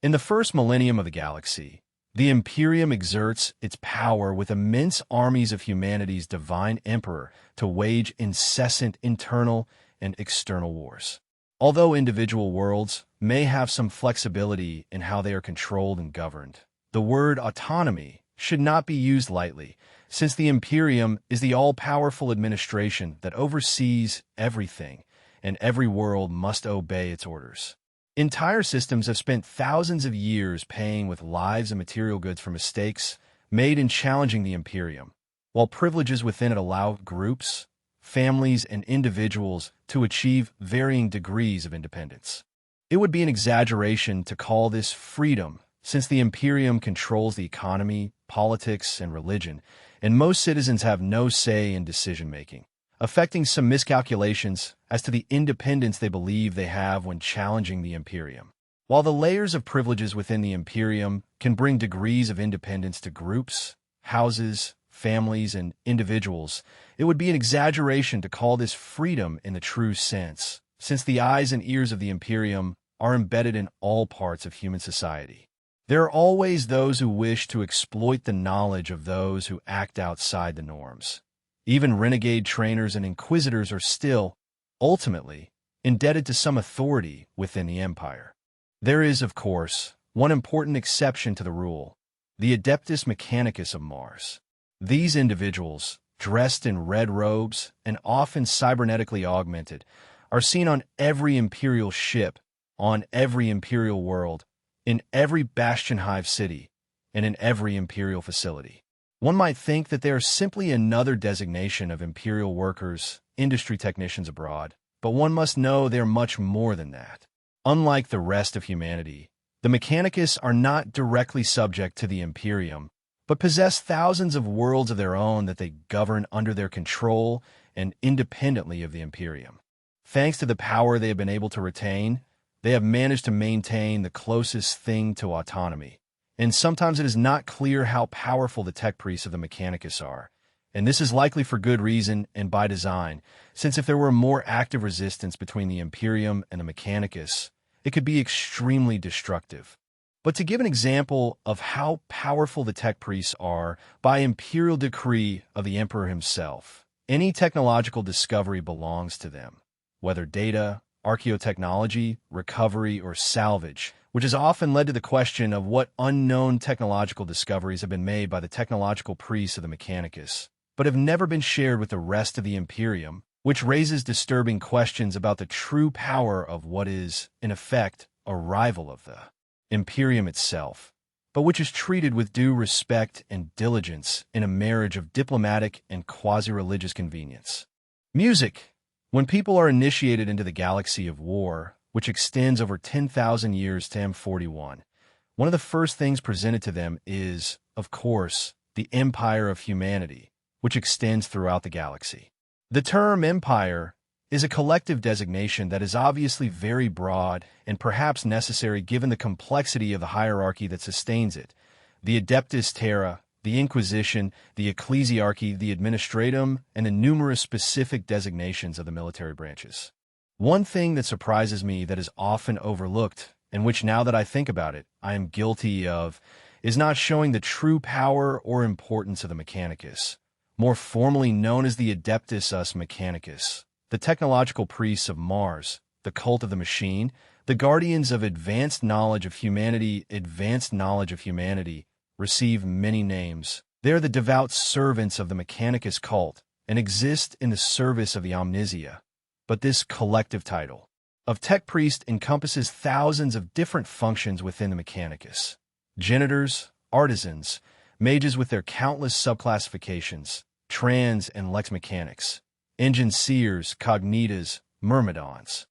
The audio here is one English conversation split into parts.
In the first millennium of the galaxy, the Imperium exerts its power with immense armies of humanity's divine emperor to wage incessant internal and external wars. Although individual worlds may have some flexibility in how they are controlled and governed, the word autonomy should not be used lightly, since the Imperium is the all-powerful administration that oversees everything, and every world must obey its orders. Entire systems have spent thousands of years paying with lives and material goods for mistakes made in challenging the Imperium, while privileges within it allow groups, families, and individuals to achieve varying degrees of independence. It would be an exaggeration to call this freedom, since the Imperium controls the economy, politics, and religion, and most citizens have no say in decision-making, affecting some miscalculations as to the independence they believe they have when challenging the Imperium. While the layers of privileges within the Imperium can bring degrees of independence to groups, houses, families, and individuals, it would be an exaggeration to call this freedom in the true sense, since the eyes and ears of the Imperium are embedded in all parts of human society. There are always those who wish to exploit the knowledge of those who act outside the norms. Even renegade trainers and inquisitors are still, ultimately, indebted to some authority within the Empire. There is, of course, one important exception to the rule: the Adeptus Mechanicus of Mars. These individuals, dressed in red robes and often cybernetically augmented, are seen on every Imperial ship, on every Imperial world, in every Bastion Hive city, and in every Imperial facility. One might think that they are simply another designation of Imperial workers, industry technicians abroad, but one must know they are much more than that. Unlike the rest of humanity, the Mechanicus are not directly subject to the Imperium, but possess thousands of worlds of their own that they govern under their control and independently of the Imperium. Thanks to the power they have been able to retain, they have managed to maintain the closest thing to autonomy. And sometimes it is not clear how powerful the tech priests of the Mechanicus are. And this is likely for good reason and by design, since if there were more active resistance between the Imperium and the Mechanicus, it could be extremely destructive. But to give an example of how powerful the tech priests are, by imperial decree of the Emperor himself, any technological discovery belongs to them, whether data, archaeotechnology, recovery, or salvage, which has often led to the question of what unknown technological discoveries have been made by the technological priests of the Mechanicus, but have never been shared with the rest of the Imperium, which raises disturbing questions about the true power of what is, in effect, a rival of the Imperium itself, but which is treated with due respect and diligence in a marriage of diplomatic and quasi-religious convenience. Music. When people are initiated into the galaxy of war, which extends over 10,000 years to M41, one of the first things presented to them is, of course, the empire of humanity, which extends throughout the galaxy. The term empire is a collective designation that is obviously very broad and perhaps necessary given the complexity of the hierarchy that sustains it: the Adeptus Terra, the Inquisition, the Ecclesiarchy, the Administratum, and the numerous specific designations of the military branches. One thing that surprises me that is often overlooked, and which now that I think about it, I am guilty of, is not showing the true power or importance of the Mechanicus, more formally known as the Adeptus Mechanicus, the technological priests of Mars, the cult of the machine, the guardians of advanced knowledge of humanity, receive many names. They are the devout servants of the Mechanicus cult and exist in the service of the Omnissiah. But this collective title of tech priest encompasses thousands of different functions within the Mechanicus: janitors, artisans, mages with their countless subclassifications, trans and lex mechanics, engine seers, cognitas, myrmidons.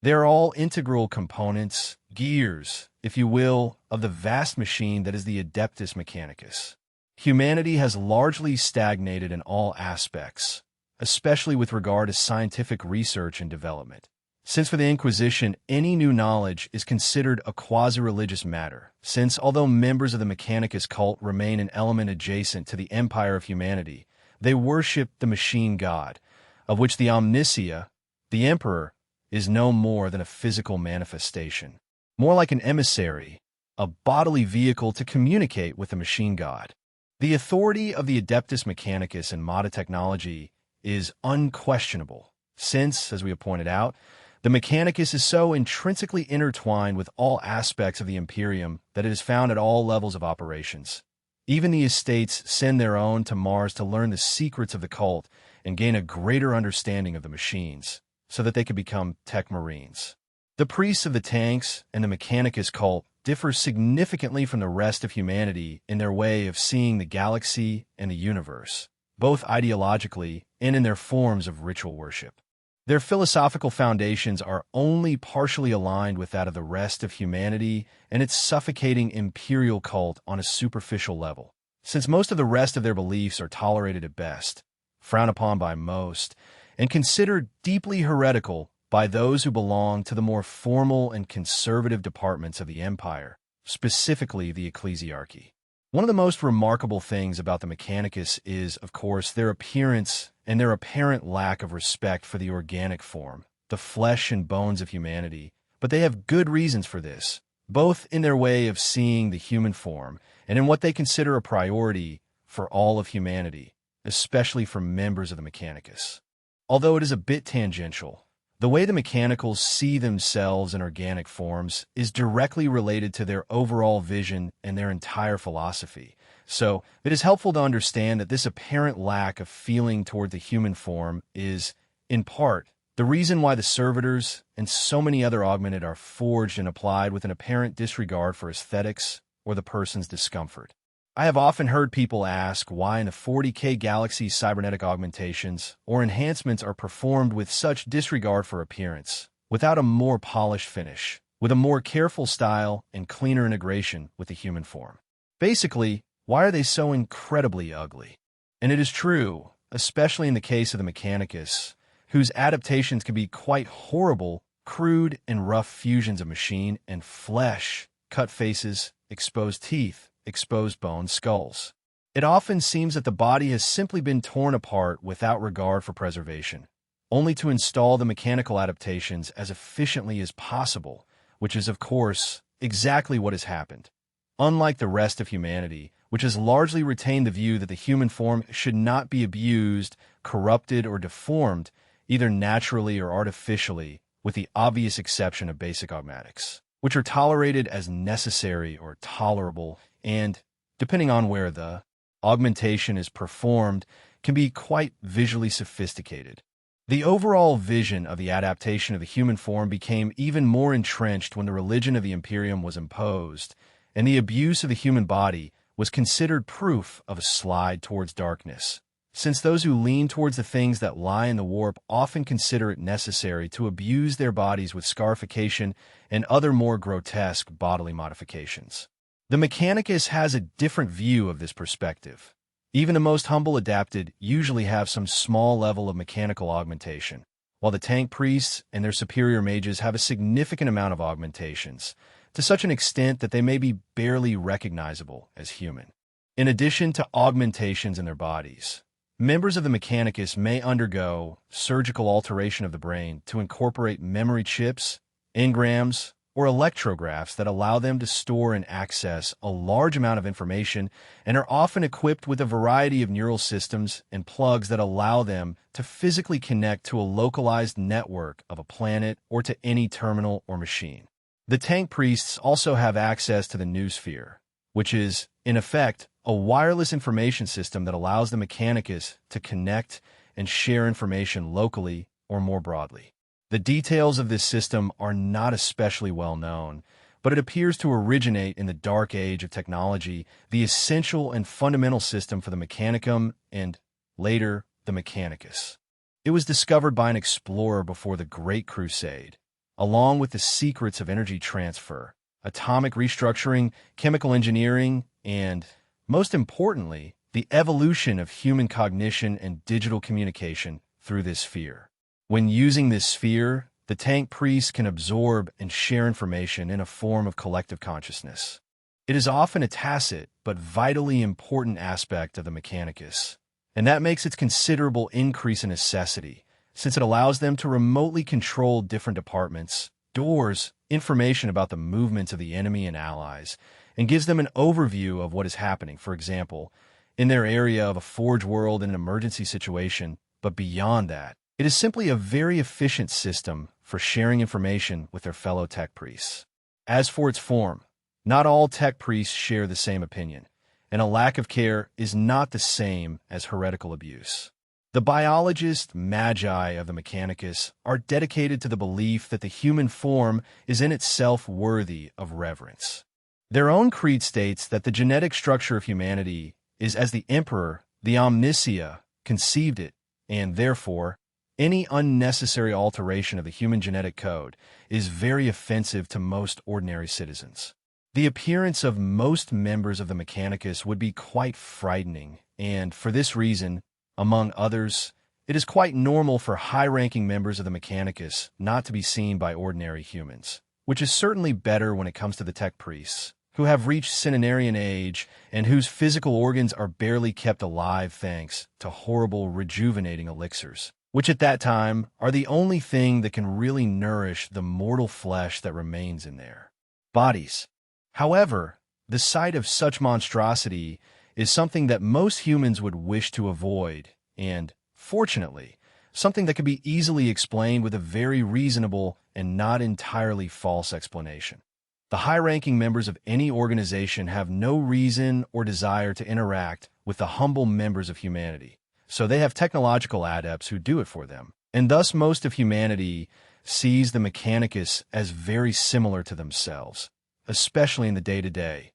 They are all integral components, gears, if you will, of the vast machine that is the Adeptus Mechanicus. Humanity has largely stagnated in all aspects, especially with regard to scientific research and development. Since for the Inquisition, any new knowledge is considered a quasi-religious matter, since although members of the Mechanicus cult remain an element adjacent to the empire of humanity, they worship the machine god, of which the Omnissiah, the Emperor, is no more than a physical manifestation. More like an emissary, a bodily vehicle to communicate with the machine god. The authority of the Adeptus Mechanicus in Mata technology is unquestionable, since, as we have pointed out, the Mechanicus is so intrinsically intertwined with all aspects of the Imperium that it is found at all levels of operations. Even the estates send their own to Mars to learn the secrets of the cult and gain a greater understanding of the machines, so that they could become tech marines. The priests of the tanks and the Mechanicus cult differ significantly from the rest of humanity in their way of seeing the galaxy and the universe, both ideologically and in their forms of ritual worship. Their philosophical foundations are only partially aligned with that of the rest of humanity and its suffocating imperial cult on a superficial level, since most of the rest of their beliefs are tolerated at best, frowned upon by most, and considered deeply heretical by those who belong to the more formal and conservative departments of the empire, specifically the ecclesiarchy. One of the most remarkable things about the Mechanicus is, of course, their appearance and their apparent lack of respect for the organic form, the flesh and bones of humanity, but they have good reasons for this, both in their way of seeing the human form and in what they consider a priority for all of humanity, especially for members of the Mechanicus. Although it is a bit tangential, the way the Mechanicals see themselves in organic forms is directly related to their overall vision and their entire philosophy. So, it is helpful to understand that this apparent lack of feeling toward the human form is, in part, the reason why the servitors and so many other augmented are forged and applied with an apparent disregard for aesthetics or the person's discomfort. I have often heard people ask why in the 40K galaxy cybernetic augmentations or enhancements are performed with such disregard for appearance, without a more polished finish, with a more careful style and cleaner integration with the human form. Basically, why are they so incredibly ugly? And it is true, especially in the case of the Mechanicus, whose adaptations can be quite horrible, crude and rough fusions of machine and flesh, cut faces, exposed teeth, exposed bone skulls. It often seems that the body has simply been torn apart without regard for preservation, only to install the mechanical adaptations as efficiently as possible, which is, of course, exactly what has happened. Unlike the rest of humanity, which has largely retained the view that the human form should not be abused, corrupted, or deformed, either naturally or artificially, with the obvious exception of basic augmatics, which are tolerated as necessary or tolerable and, depending on where the augmentation is performed, can be quite visually sophisticated. The overall vision of the adaptation of the human form became even more entrenched when the religion of the Imperium was imposed, and the abuse of the human body was considered proof of a slide towards darkness, since those who lean towards the things that lie in the warp often consider it necessary to abuse their bodies with scarification and other more grotesque bodily modifications. The Mechanicus has a different view of this perspective. Even the most humble adapted usually have some small level of mechanical augmentation, while the tank priests and their superior mages have a significant amount of augmentations, to such an extent that they may be barely recognizable as human. In addition to augmentations in their bodies, members of the Mechanicus may undergo surgical alteration of the brain to incorporate memory chips, engrams, or electrographs that allow them to store and access a large amount of information and are often equipped with a variety of neural systems and plugs that allow them to physically connect to a localized network of a planet or to any terminal or machine. The tank priests also have access to the noosphere, which is, in effect, a wireless information system that allows the Mechanicus to connect and share information locally or more broadly. The details of this system are not especially well known, but it appears to originate in the dark age of technology, the essential and fundamental system for the Mechanicum and, later, the Mechanicus. It was discovered by an explorer before the Great Crusade, along with the secrets of energy transfer, atomic restructuring, chemical engineering, and, most importantly, the evolution of human cognition and digital communication through this sphere. When using this sphere, the tank priests can absorb and share information in a form of collective consciousness. It is often a tacit but vitally important aspect of the Mechanicus, and that makes its considerable increase in necessity, since it allows them to remotely control different departments, stores information about the movements of the enemy and allies, and gives them an overview of what is happening, for example, in their area of a forge world in an emergency situation. But beyond that, it is simply a very efficient system for sharing information with their fellow tech priests. As for its form, not all tech priests share the same opinion, and a lack of care is not the same as heretical abuse. The biologist magi of the Mechanicus are dedicated to the belief that the human form is in itself worthy of reverence. Their own creed states that the genetic structure of humanity is as the Emperor, the Omnissiah, conceived it, and therefore, any unnecessary alteration of the human genetic code is very offensive to most ordinary citizens. The appearance of most members of the Mechanicus would be quite frightening, and for this reason, among others, it is quite normal for high-ranking members of the Mechanicus not to be seen by ordinary humans, which is certainly better when it comes to the tech priests, who have reached centenarian age and whose physical organs are barely kept alive thanks to horrible rejuvenating elixirs, which at that time are the only thing that can really nourish the mortal flesh that remains in their bodies. However, the sight of such monstrosity is something that most humans would wish to avoid, and, fortunately, something that can be easily explained with a very reasonable and not entirely false explanation. The high-ranking members of any organization have no reason or desire to interact with the humble members of humanity, so they have technological adepts who do it for them, and thus most of humanity sees the Mechanicus as very similar to themselves, especially in the day-to-day,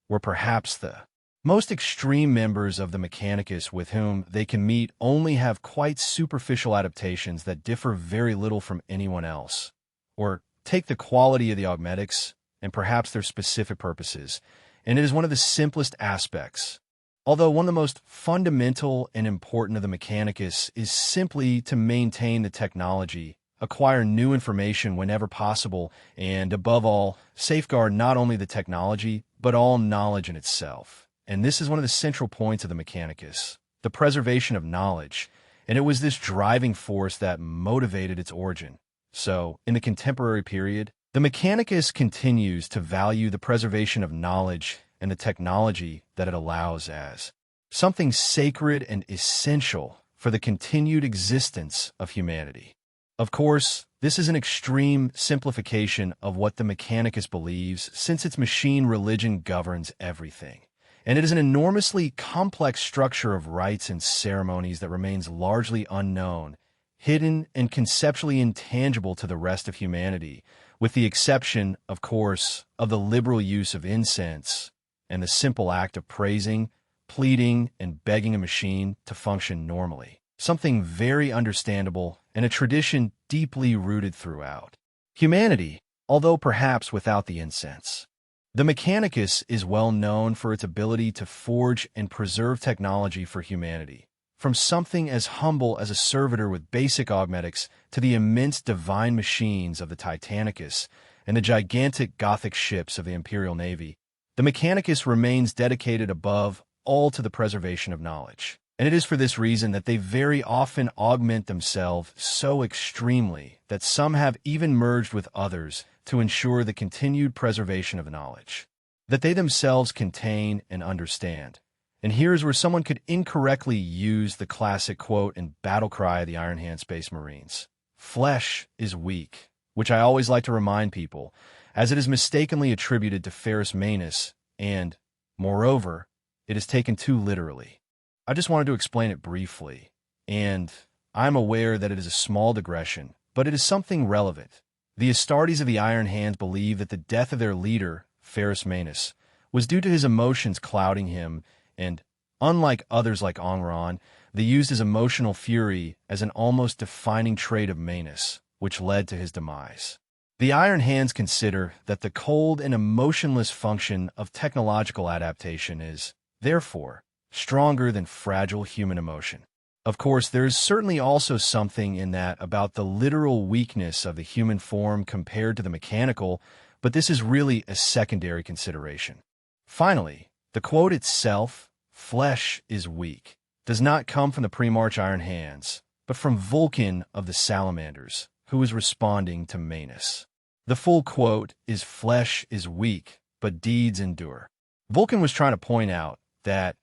where perhaps the most extreme members of the Mechanicus with whom they can meet only have quite superficial adaptations that differ very little from anyone else. Or take the quality of the augmetics and perhaps their specific purposes, and it is one of the simplest aspects. Although one of the most fundamental and important of the Mechanicus is simply to maintain the technology, acquire new information whenever possible, and above all, safeguard not only the technology, but all knowledge in itself. And this is one of the central points of the Mechanicus, the preservation of knowledge, and it was this driving force that motivated its origin. So, in the contemporary period, the Mechanicus continues to value the preservation of knowledge and the technology that it allows as something sacred and essential for the continued existence of humanity. Of course, this is an extreme simplification of what the Mechanicus believes, since its machine religion governs everything. And it is an enormously complex structure of rites and ceremonies that remains largely unknown, hidden and conceptually intangible to the rest of humanity, with the exception, of course, of the liberal use of incense and the simple act of praising, pleading, and begging a machine to function normally. Something very understandable and a tradition deeply rooted throughout humanity, although perhaps without the incense. The Mechanicus is well known for its ability to forge and preserve technology for humanity, from something as humble as a servitor with basic augmetics to the immense divine machines of the Titanicus and the gigantic Gothic ships of the Imperial Navy. The Mechanicus remains dedicated above all to the preservation of knowledge. And it is for this reason that they very often augment themselves so extremely that some have even merged with others to ensure the continued preservation of knowledge that they themselves contain and understand. And here's where someone could incorrectly use the classic quote and battle cry of the Iron Hand Space Marines: "Flesh is weak," which I always like to remind people, as it is mistakenly attributed to Ferrus Manus, and, moreover, it is taken too literally. I just wanted to explain it briefly, and I'm aware that it is a small digression, but it is something relevant. The Astartes of the Iron Hands believe that the death of their leader, Ferrus Manus, was due to his emotions clouding him, and, unlike others like Angron, they used his emotional fury as an almost defining trait of Manus, which led to his demise. The Iron Hands consider that the cold and emotionless function of technological adaptation is, therefore, stronger than fragile human emotion. Of course, there is certainly also something in that about the literal weakness of the human form compared to the mechanical, but this is really a secondary consideration. Finally, the quote itself, "Flesh is weak," does not come from the pre-March Iron Hands, but from Vulcan of the Salamanders, who is responding to Manus. The full quote is, "Flesh is weak, but deeds endure." Vulcan was trying to point out that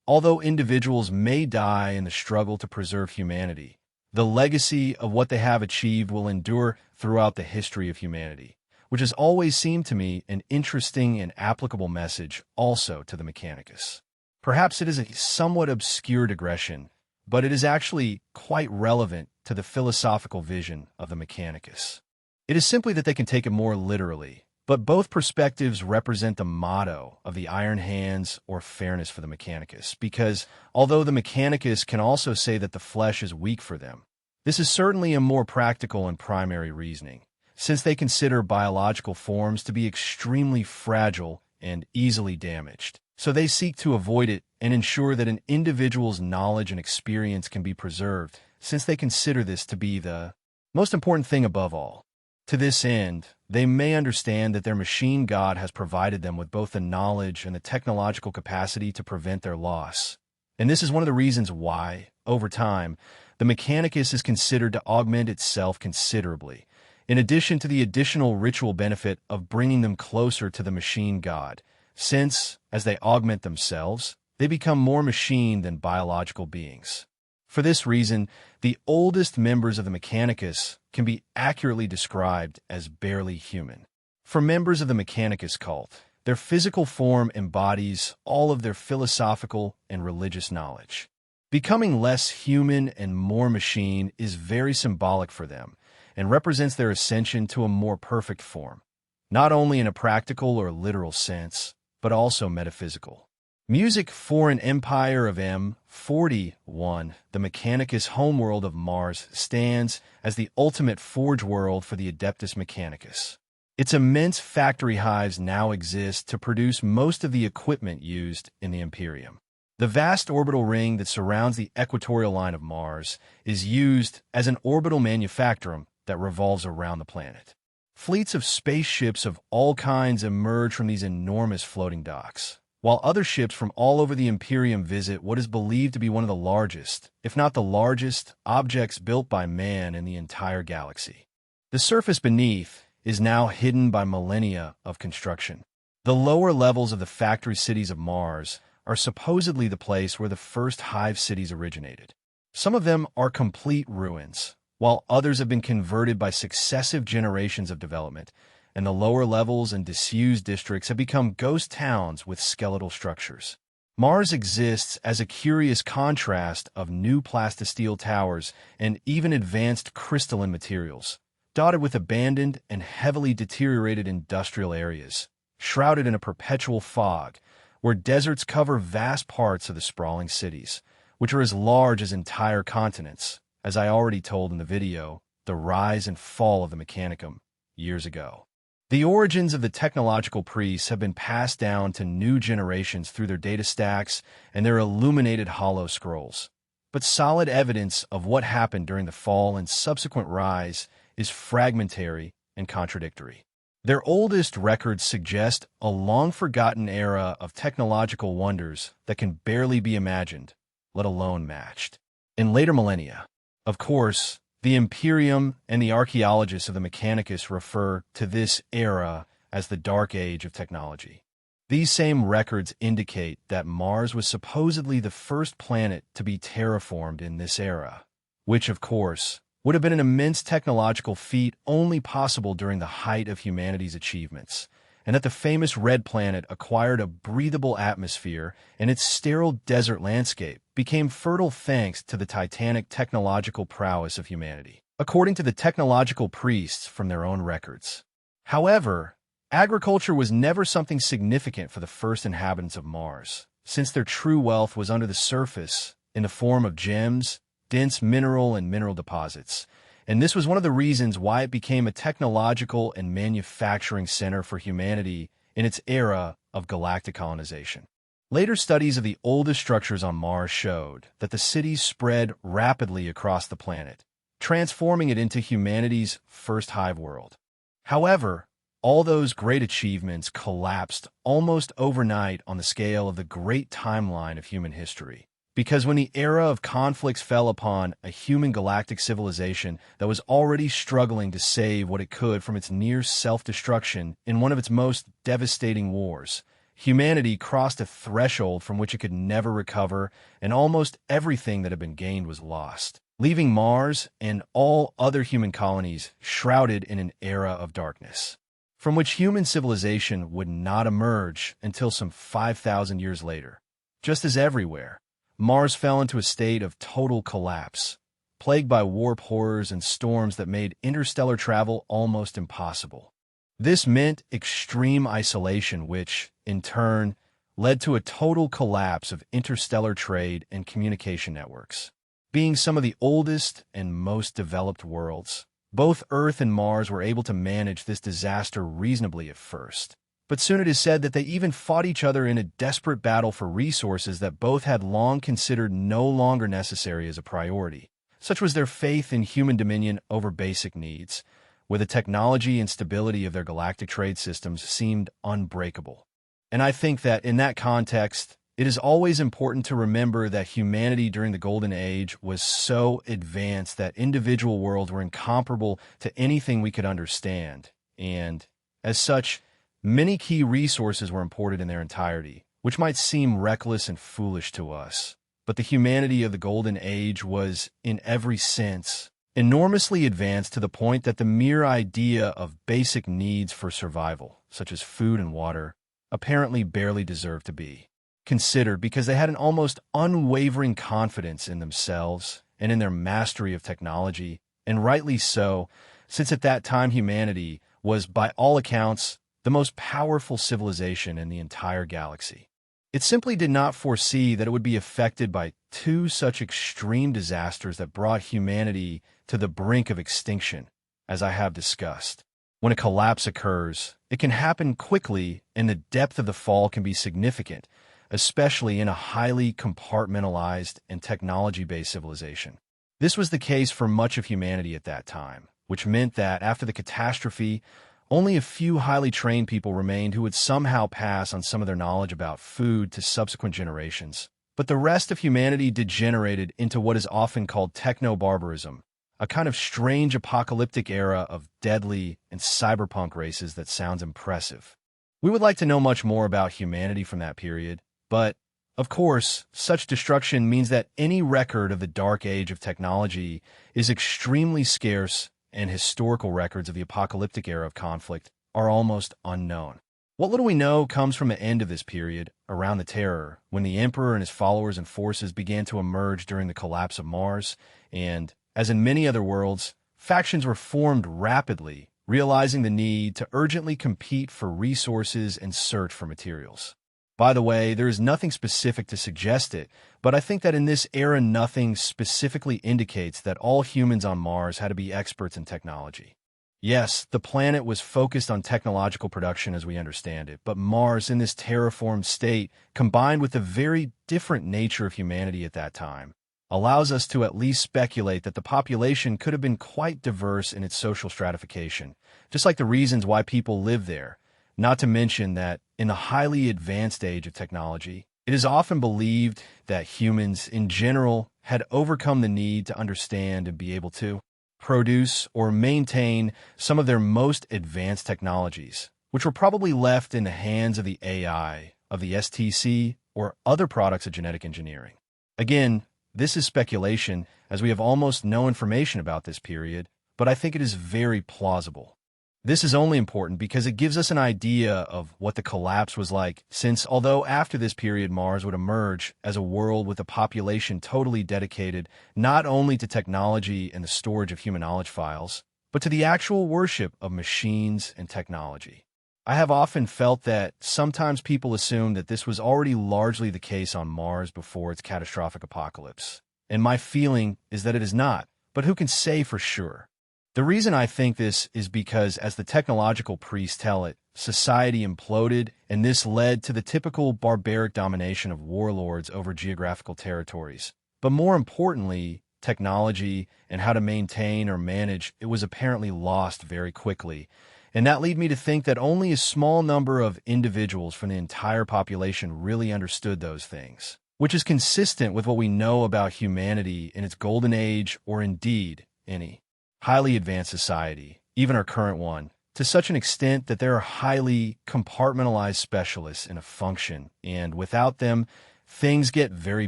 although individuals may die in the struggle to preserve humanity, the legacy of what they have achieved will endure throughout the history of humanity, which has always seemed to me an interesting and applicable message also to the Mechanicus. Perhaps it is a somewhat obscure digression, but it is actually quite relevant to the philosophical vision of the Mechanicus. It is simply that they can take it more literally, but both perspectives represent the motto of the Iron Hands or fairness for the Mechanicus, because although the Mechanicus can also say that the flesh is weak for them, this is certainly a more practical and primary reasoning, since they consider biological forms to be extremely fragile and easily damaged. So they seek to avoid it and ensure that an individual's knowledge and experience can be preserved, since they consider this to be the most important thing above all. To this end, they may understand that their machine god has provided them with both the knowledge and the technological capacity to prevent their loss. And this is one of the reasons why, over time, the Mechanicus is considered to augment itself considerably, in addition to the additional ritual benefit of bringing them closer to the machine god, since, as they augment themselves, they become more machine than biological beings. For this reason, the oldest members of the Mechanicus can be accurately described as barely human. For members of the Mechanicus cult, their physical form embodies all of their philosophical and religious knowledge. Becoming less human and more machine is very symbolic for them and represents their ascension to a more perfect form, not only in a practical or literal sense, but also metaphysical. Music for an Empire of M41, the Mechanicus homeworld of Mars stands as the ultimate forge world for the Adeptus Mechanicus. Its immense factory hives now exist to produce most of the equipment used in the Imperium. The vast orbital ring that surrounds the equatorial line of Mars is used as an orbital manufactorum that revolves around the planet. Fleets of spaceships of all kinds emerge from these enormous floating docks, while other ships from all over the Imperium visit what is believed to be one of the largest, if not the largest, objects built by man in the entire galaxy. The surface beneath is now hidden by millennia of construction. The lower levels of the factory cities of Mars are supposedly the place where the first hive cities originated. Some of them are complete ruins, while others have been converted by successive generations of development, and the lower levels and disused districts have become ghost towns with skeletal structures. Mars exists as a curious contrast of new plastisteel towers and even advanced crystalline materials, dotted with abandoned and heavily deteriorated industrial areas, shrouded in a perpetual fog, where deserts cover vast parts of the sprawling cities, which are as large as entire continents, as I already told in the video, The Rise and Fall of the Mechanicum, years ago. The origins of the technological priests have been passed down to new generations through their data stacks and their illuminated hollow scrolls. But solid evidence of what happened during the fall and subsequent rise is fragmentary and contradictory. Their oldest records suggest a long-forgotten era of technological wonders that can barely be imagined, let alone matched. In later millennia, of course, the Imperium and the archaeologists of the Mechanicus refer to this era as the Dark Age of technology. These same records indicate that Mars was supposedly the first planet to be terraformed in this era, which, of course, would have been an immense technological feat only possible during the height of humanity's achievements, and that the famous Red Planet acquired a breathable atmosphere and its sterile desert landscape became fertile thanks to the titanic technological prowess of humanity, according to the technological priests from their own records. However, agriculture was never something significant for the first inhabitants of Mars, since their true wealth was under the surface in the form of gems, dense mineral and mineral deposits, and this was one of the reasons why it became a technological and manufacturing center for humanity in its era of galactic colonization. Later studies of the oldest structures on Mars showed that the cities spread rapidly across the planet, transforming it into humanity's first hive world. However, all those great achievements collapsed almost overnight on the scale of the great timeline of human history, Because when the era of conflicts fell upon a human galactic civilization that was already struggling to save what it could from its near self-destruction in one of its most devastating wars, humanity crossed a threshold from which it could never recover, and almost everything that had been gained was lost, leaving Mars and all other human colonies shrouded in an era of darkness, from which human civilization would not emerge until some 5,000 years later. Just as everywhere, Mars fell into a state of total collapse, plagued by warp horrors and storms that made interstellar travel almost impossible. This meant extreme isolation, which, in turn, led to a total collapse of interstellar trade and communication networks. Being some of the oldest and most developed worlds, both Earth and Mars were able to manage this disaster reasonably at first. But soon it is said that they even fought each other in a desperate battle for resources that both had long considered no longer necessary as a priority. Such was their faith in human dominion over basic needs, where the technology and stability of their galactic trade systems seemed unbreakable. And I think that in that context, it is always important to remember that humanity during the Golden Age was so advanced that individual worlds were incomparable to anything we could understand, and, as such, many key resources were imported in their entirety, which might seem reckless and foolish to us. But the humanity of the Golden Age was, in every sense, enormously advanced to the point that the mere idea of basic needs for survival, such as food and water, apparently barely deserved to be considered, because they had an almost unwavering confidence in themselves and in their mastery of technology, and rightly so, since at that time humanity was, by all accounts, the most powerful civilization in the entire galaxy. It simply did not foresee that it would be affected by two such extreme disasters that brought humanity to the brink of extinction, as I have discussed. When a collapse occurs, it can happen quickly, and the depth of the fall can be significant, especially in a highly compartmentalized and technology-based civilization. This was the case for much of humanity at that time, which meant that after the catastrophe, only a few highly trained people remained who would somehow pass on some of their knowledge about food to subsequent generations. But the rest of humanity degenerated into what is often called techno-barbarism, a kind of strange apocalyptic era of deadly and cyberpunk races that sounds impressive. We would like to know much more about humanity from that period, but, of course, such destruction means that any record of the dark age of technology is extremely scarce, and historical records of the apocalyptic era of conflict are almost unknown. What little we know comes from the end of this period, around the Terror, when the Emperor and his followers and forces began to emerge during the collapse of Mars, and, as in many other worlds, factions were formed rapidly, realizing the need to urgently compete for resources and search for materials. By the way, there is nothing specific to suggest it, but I think that in this era nothing specifically indicates that all humans on Mars had to be experts in technology. Yes, the planet was focused on technological production as we understand it, but Mars in this terraformed state, combined with the very different nature of humanity at that time, allows us to at least speculate that the population could have been quite diverse in its social stratification, just like the reasons why people live there. Not to mention that, in the highly advanced age of technology, it is often believed that humans, in general, had overcome the need to understand and be able to produce or maintain some of their most advanced technologies, which were probably left in the hands of the AI, of the STC, or other products of genetic engineering. Again, this is speculation, as we have almost no information about this period, but I think it is very plausible. This is only important because it gives us an idea of what the collapse was like, since although after this period Mars would emerge as a world with a population totally dedicated not only to technology and the storage of human knowledge files, but to the actual worship of machines and technology. I have often felt that sometimes people assume that this was already largely the case on Mars before its catastrophic apocalypse, and my feeling is that it is not, but who can say for sure? The reason I think this is because, as the technological priests tell it, society imploded, and this led to the typical barbaric domination of warlords over geographical territories. But more importantly, technology and how to maintain or manage it was apparently lost very quickly, and that led me to think that only a small number of individuals from the entire population really understood those things. which is consistent with what we know about humanity in its golden age, or indeed any highly advanced society, even our current one, to such an extent that there are highly compartmentalized specialists in a function, and without them, things get very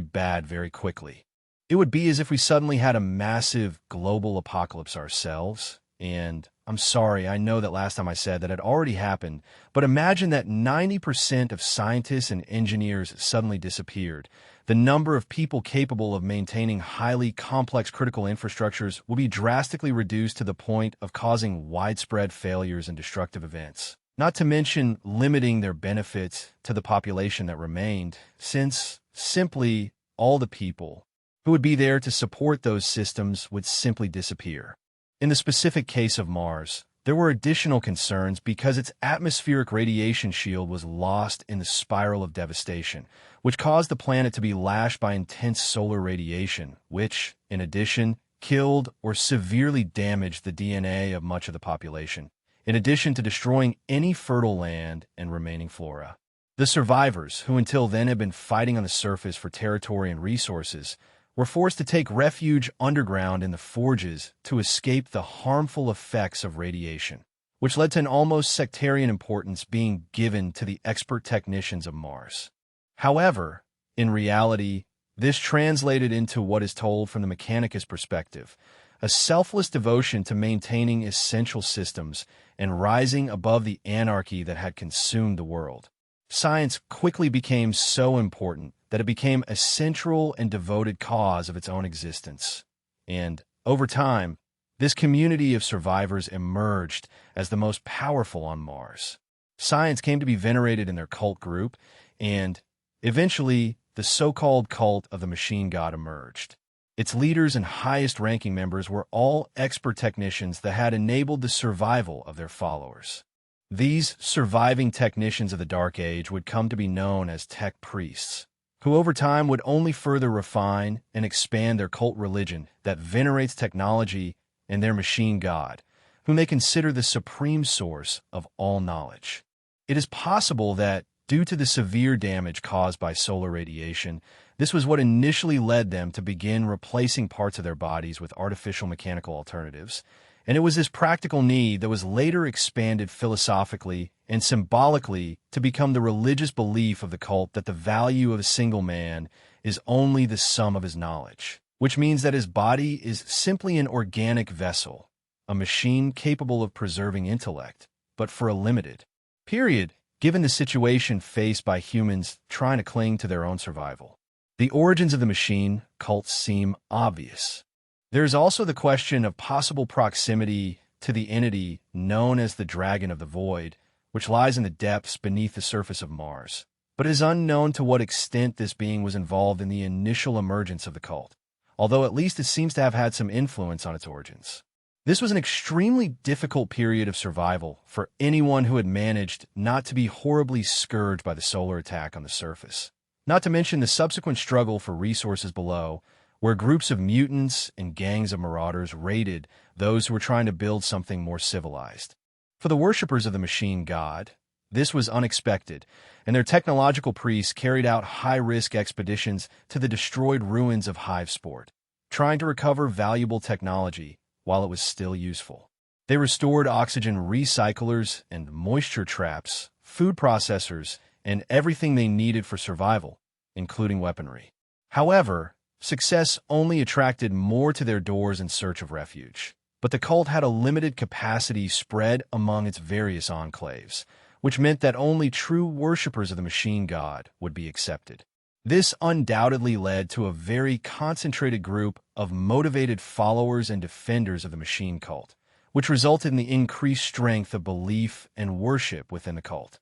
bad very quickly. It would be as if we suddenly had a massive global apocalypse ourselves, and I'm sorry, I know that last time I said that had already happened, but imagine that 90% of scientists and engineers suddenly disappeared. The number of people capable of maintaining highly complex critical infrastructures will be drastically reduced to the point of causing widespread failures and destructive events, not to mention limiting their benefits to the population that remained, since simply all the people who would be there to support those systems would simply disappear. In the specific case of Mars, there were additional concerns because its atmospheric radiation shield was lost in the spiral of devastation, which caused the planet to be lashed by intense solar radiation, which, in addition, killed or severely damaged the DNA of much of the population, in addition to destroying any fertile land and remaining flora. The survivors, who until then had been fighting on the surface for territory and resources, were forced to take refuge underground in the forges to escape the harmful effects of radiation, which led to an almost sectarian importance being given to the expert technicians of Mars. However, in reality, this translated into what is told from the Mechanicus perspective, a selfless devotion to maintaining essential systems and rising above the anarchy that had consumed the world. Science quickly became so important that it became a central and devoted cause of its own existence. And, over time, this community of survivors emerged as the most powerful on Mars. Science came to be venerated in their cult group, and, eventually, the so-called cult of the machine god emerged. Its leaders and highest-ranking members were all expert technicians that had enabled the survival of their followers. These surviving technicians of the Dark Age would come to be known as tech priests, who over time would only further refine and expand their cult religion that venerates technology and their machine god, whom they consider the supreme source of all knowledge. It is possible that, due to the severe damage caused by solar radiation, this was what initially led them to begin replacing parts of their bodies with artificial mechanical alternatives, and it was this practical need that was later expanded philosophically and symbolically to become the religious belief of the cult that the value of a single man is only the sum of his knowledge, which means that his body is simply an organic vessel, a machine capable of preserving intellect, but for a limited period, given the situation faced by humans trying to cling to their own survival. The origins of the machine cults seem obvious. There is also the question of possible proximity to the entity known as the Dragon of the Void, which lies in the depths beneath the surface of Mars, but it is unknown to what extent this being was involved in the initial emergence of the cult, although at least it seems to have had some influence on its origins. This was an extremely difficult period of survival for anyone who had managed not to be horribly scourged by the solar attack on the surface, not to mention the subsequent struggle for resources below, where groups of mutants and gangs of marauders raided those who were trying to build something more civilized. For the worshippers of the machine god, this was unexpected, and their technological priests carried out high-risk expeditions to the destroyed ruins of Hivesport, trying to recover valuable technology while it was still useful. They restored oxygen recyclers and moisture traps, food processors, and everything they needed for survival, including weaponry. However, success only attracted more to their doors in search of refuge, but the cult had a limited capacity spread among its various enclaves, which meant that only true worshippers of the machine god would be accepted. This undoubtedly led to a very concentrated group of motivated followers and defenders of the machine cult, which resulted in the increased strength of belief and worship within the cult.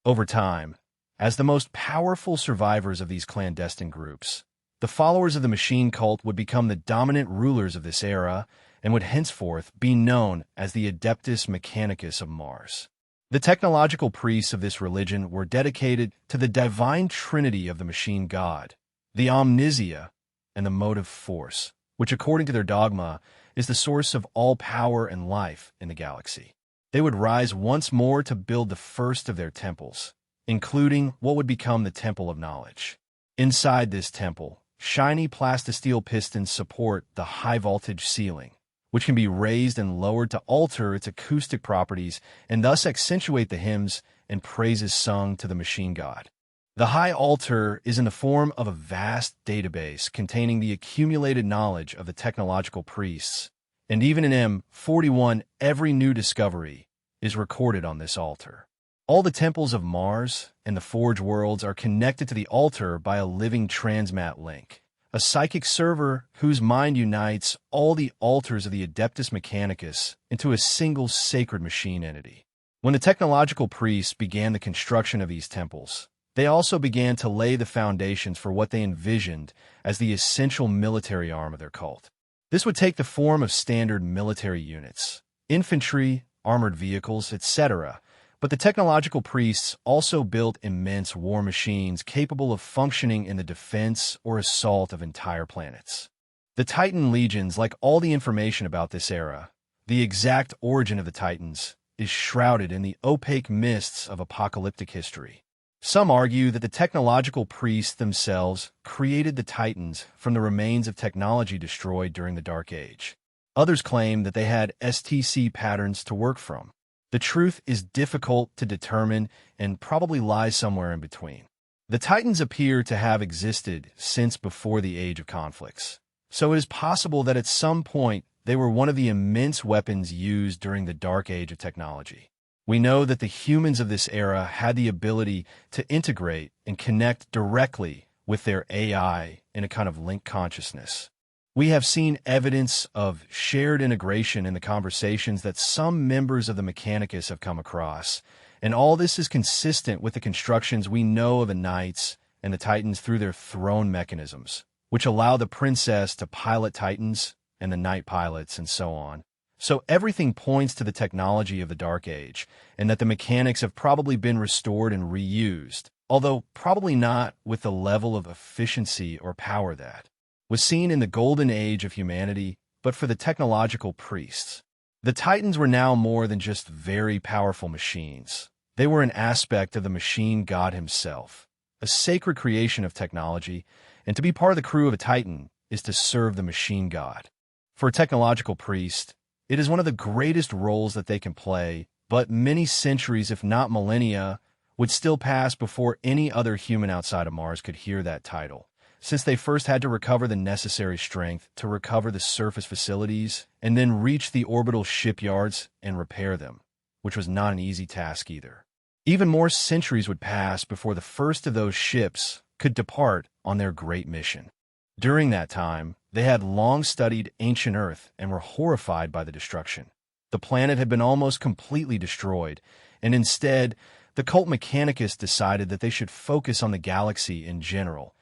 Over time, as the most powerful survivors of these clandestine groups, the followers of the machine cult would become the dominant rulers of this era and would henceforth be known as the Adeptus Mechanicus of Mars. The technological priests of this religion were dedicated to the divine trinity of the machine god, the Omnissiah, and the motive force, which according to their dogma is the source of all power and life in the galaxy. They would rise once more to build the first of their temples, including what would become the Temple of Knowledge. Inside this temple, shiny plastisteel pistons support the high-voltage ceiling, which can be raised and lowered to alter its acoustic properties and thus accentuate the hymns and praises sung to the machine god. The high altar is in the form of a vast database containing the accumulated knowledge of the technological priests, and even in M41, every new discovery is recorded on this altar. All the temples of Mars and the Forge worlds are connected to the altar by a living transmat link, a psychic server whose mind unites all the altars of the Adeptus Mechanicus into a single sacred machine entity. When the technological priests began the construction of these temples, they also began to lay the foundations for what they envisioned as the essential military arm of their cult. This would take the form of standard military units, infantry, armored vehicles, etc., but the technological priests also built immense war machines capable of functioning in the defense or assault of entire planets. The Titan legions, like all the information about this era, the exact origin of the Titans, is shrouded in the opaque mists of apocalyptic history. Some argue that the technological priests themselves created the Titans from the remains of technology destroyed during the Dark Age. Others claim that they had STC patterns to work from. The truth is difficult to determine and probably lies somewhere in between. The Titans appear to have existed since before the Age of Conflicts, so it is possible that at some point they were one of the immense weapons used during the Dark Age of technology. We know that the humans of this era had the ability to integrate and connect directly with their AI in a kind of linked consciousness. We have seen evidence of shared integration in the conversations that some members of the Mechanicus have come across, and all this is consistent with the constructions we know of the Knights and the Titans through their throne mechanisms, which allow the princess to pilot Titans and the Knight pilots and so on. So everything points to the technology of the Dark Age, and that the mechanics have probably been restored and reused, although probably not with the level of efficiency or power that was seen in the Golden Age of humanity, but for the technological priests. The Titans were now more than just very powerful machines. They were an aspect of the machine god himself, a sacred creation of technology, and to be part of the crew of a Titan is to serve the machine god. For a technological priest, it is one of the greatest roles that they can play, but many centuries, if not millennia, would still pass before any other human outside of Mars could hear that title, since they first had to recover the necessary strength to recover the surface facilities and then reach the orbital shipyards and repair them, which was not an easy task either. Even more centuries would pass before the first of those ships could depart on their great mission. During that time, they had long studied ancient Earth and were horrified by the destruction. The planet had been almost completely destroyed, and instead, the cult Mechanicus decided that they should focus on the galaxy in general,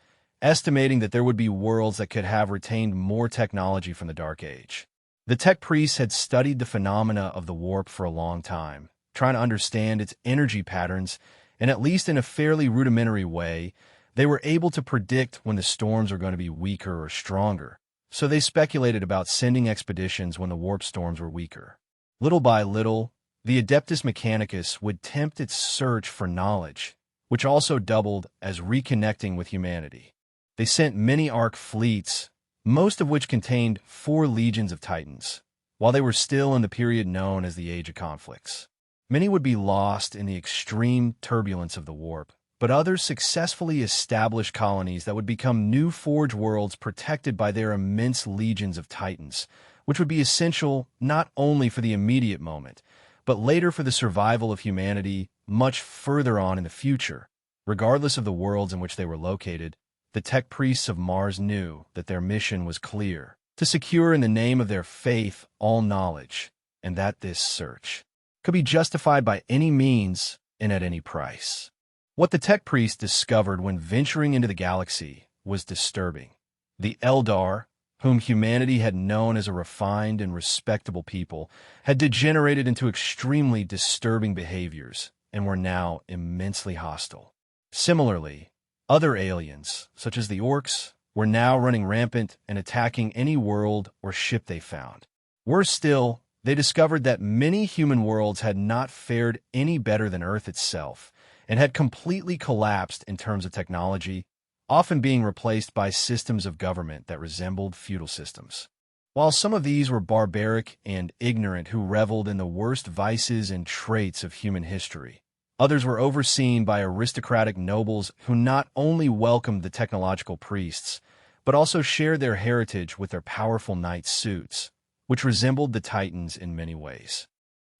estimating that there would be worlds that could have retained more technology from the Dark Age. The tech priests had studied the phenomena of the warp for a long time, trying to understand its energy patterns, and at least in a fairly rudimentary way, they were able to predict when the storms were going to be weaker or stronger, so they speculated about sending expeditions when the warp storms were weaker. Little by little, the Adeptus Mechanicus would tempt its search for knowledge, which also doubled as reconnecting with humanity. They sent many Ark fleets, most of which contained 4 legions of Titans, while they were still in the period known as the Age of Conflicts. Many would be lost in the extreme turbulence of the warp, but others successfully established colonies that would become new Forge worlds protected by their immense legions of Titans, which would be essential not only for the immediate moment, but later for the survival of humanity much further on in the future. Regardless of the worlds in which they were located, the tech priests of Mars knew that their mission was clear: to secure in the name of their faith all knowledge, and that this search could be justified by any means and at any price. What the tech priests discovered when venturing into the galaxy was disturbing. The Eldar, whom humanity had known as a refined and respectable people, had degenerated into extremely disturbing behaviors and were now immensely hostile. Similarly, other aliens, such as the Orcs, were now running rampant and attacking any world or ship they found. Worse still, they discovered that many human worlds had not fared any better than Earth itself, and had completely collapsed in terms of technology, often being replaced by systems of government that resembled feudal systems. While some of these were barbaric and ignorant who reveled in the worst vices and traits of human history, others were overseen by aristocratic nobles who not only welcomed the technological priests, but also shared their heritage with their powerful knight suits, which resembled the Titans in many ways.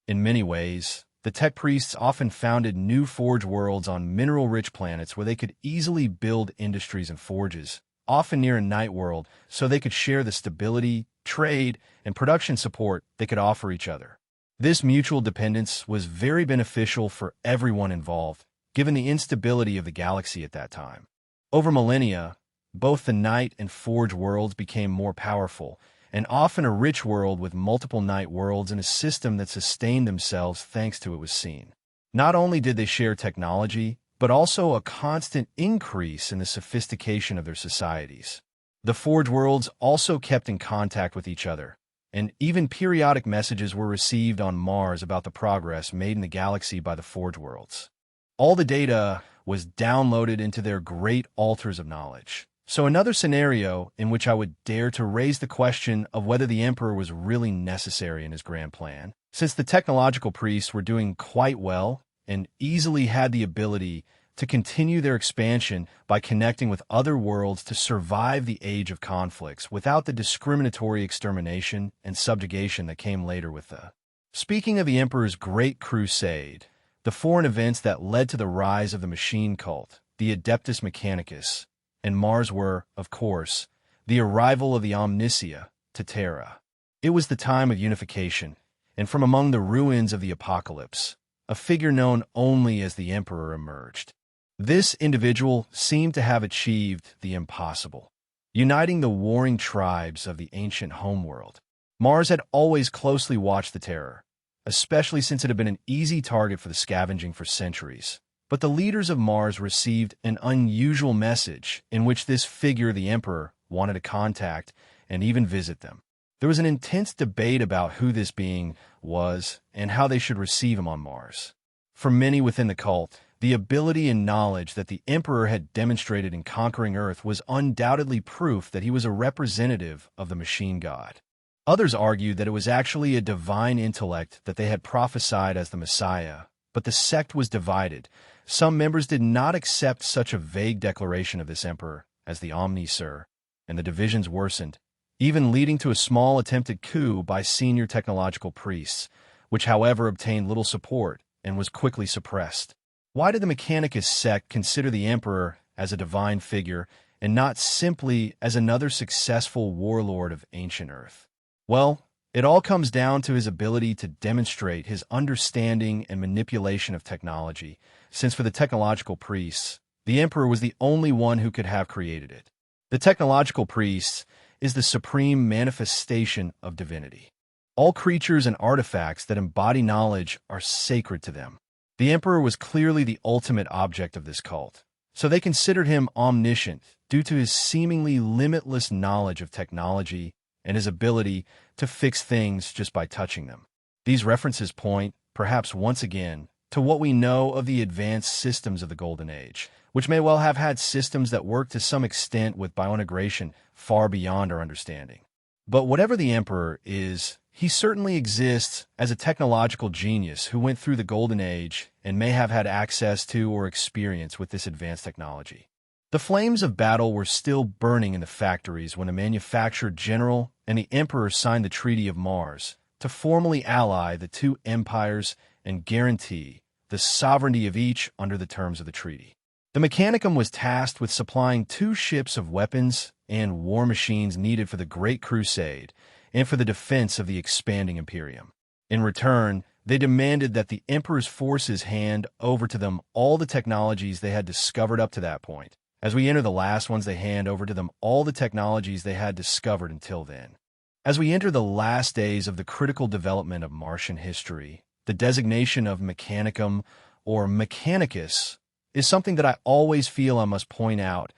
In many ways, the tech priests often founded new forge worlds on mineral-rich planets where they could easily build industries and forges, often near a night world, so they could share the stability, trade, and production support they could offer each other. This mutual dependence was very beneficial for everyone involved, given the instability of the galaxy at that time. Over millennia, both the night and forge worlds became more powerful, and often a rich world with multiple night worlds and a system that sustained themselves thanks to it was seen. Not only did they share technology, but also a constant increase in the sophistication of their societies. The forge worlds also kept in contact with each other, and even periodic messages were received on Mars about the progress made in the galaxy by the forge worlds. All the data was downloaded into their great altars of knowledge. So another scenario in which I would dare to raise the question of whether the Emperor was really necessary in his grand plan, since the technological priests were doing quite well and easily had the ability to continue their expansion by connecting with other worlds to survive the age of conflicts without the discriminatory extermination and subjugation that came later with the. Speaking of the Emperor's Great Crusade, the foreign events that led to the rise of the machine cult, the Adeptus Mechanicus, and Mars were, of course, the arrival of the Omnissiah to Terra. It was the time of unification, and from among the ruins of the apocalypse, a figure known only as the Emperor emerged. This individual seemed to have achieved the impossible, uniting the warring tribes of the ancient homeworld. Mars had always closely watched the Terror, especially since it had been an easy target for the scavenging for centuries. But the leaders of Mars received an unusual message in which this figure, the Emperor, wanted to contact and even visit them. There was an intense debate about who this being was and how they should receive him on Mars. For many within the cult, the ability and knowledge that the Emperor had demonstrated in conquering Earth was undoubtedly proof that he was a representative of the machine god. Others argued that it was actually a divine intellect that they had prophesied as the Messiah, but the sect was divided. Some members did not accept such a vague declaration of this Emperor as the Omnissiah, and the divisions worsened, even leading to a small attempted coup by senior technological priests, which however obtained little support and was quickly suppressed. Why did the Mechanicus sect consider the Emperor as a divine figure and not simply as another successful warlord of ancient Earth? Well, it all comes down to his ability to demonstrate his understanding and manipulation of technology, since for the technological priests, the Emperor was the only one who could have created it. The technological priests is the supreme manifestation of divinity. All creatures and artifacts that embody knowledge are sacred to them. The Emperor was clearly the ultimate object of this cult, so they considered him omniscient due to his seemingly limitless knowledge of technology and his ability to fix things just by touching them. These references point, perhaps once again, to what we know of the advanced systems of the Golden Age, which may well have had systems that work to some extent with biointegration far beyond our understanding. But whatever the Emperor is, he certainly exists as a technological genius who went through the Golden Age and may have had access to or experience with this advanced technology. The flames of battle were still burning in the factories when a manufacturer general and the Emperor signed the Treaty of Mars to formally ally the two empires and guarantee the sovereignty of each under the terms of the treaty. The Mechanicum was tasked with supplying 2 ships of weapons and war machines needed for the Great Crusade and for the defense of the expanding Imperium. In return, they demanded that the Emperor's forces hand over to them all the technologies they had discovered up to that point. As we enter the last ones, they hand over to them all the technologies they had discovered until then. As we enter the last days of the critical development of Martian history, the designation of Mechanicum or Mechanicus is something that I always feel I must point out,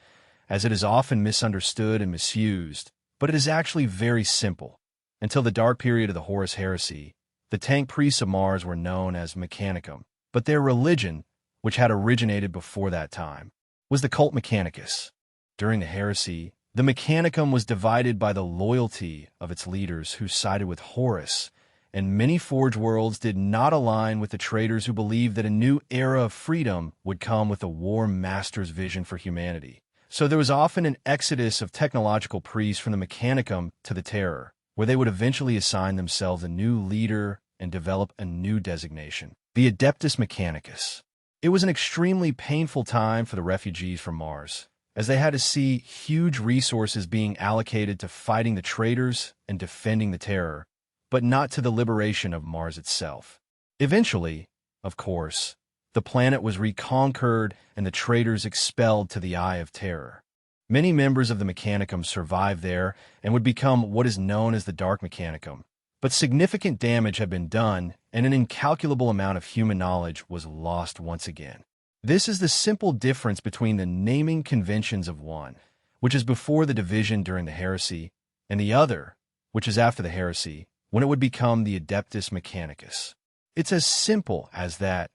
as it is often misunderstood and misused, but it is actually very simple. Until the dark period of the Horus Heresy, the tank priests of Mars were known as Mechanicum, but their religion, which had originated before that time, was the cult Mechanicus. During the heresy, the Mechanicum was divided by the loyalty of its leaders who sided with Horus, and many Forge worlds did not align with the traitors who believed that a new era of freedom would come with the War Master's vision for humanity. So there was often an exodus of technological priests from the Mechanicum to the Terror, where they would eventually assign themselves a new leader and develop a new designation, the Adeptus Mechanicus. It was an extremely painful time for the refugees from Mars, as they had to see huge resources being allocated to fighting the traitors and defending the Terror, but not to the liberation of Mars itself. Eventually, of course, the planet was reconquered and the traitors expelled to the Eye of Terror. Many members of the Mechanicum survived there and would become what is known as the Dark Mechanicum, but significant damage had been done and an incalculable amount of human knowledge was lost once again. This is the simple difference between the naming conventions of one, which is before the division during the heresy, and the other, which is after the heresy, when it would become the Adeptus Mechanicus. It's as simple as that.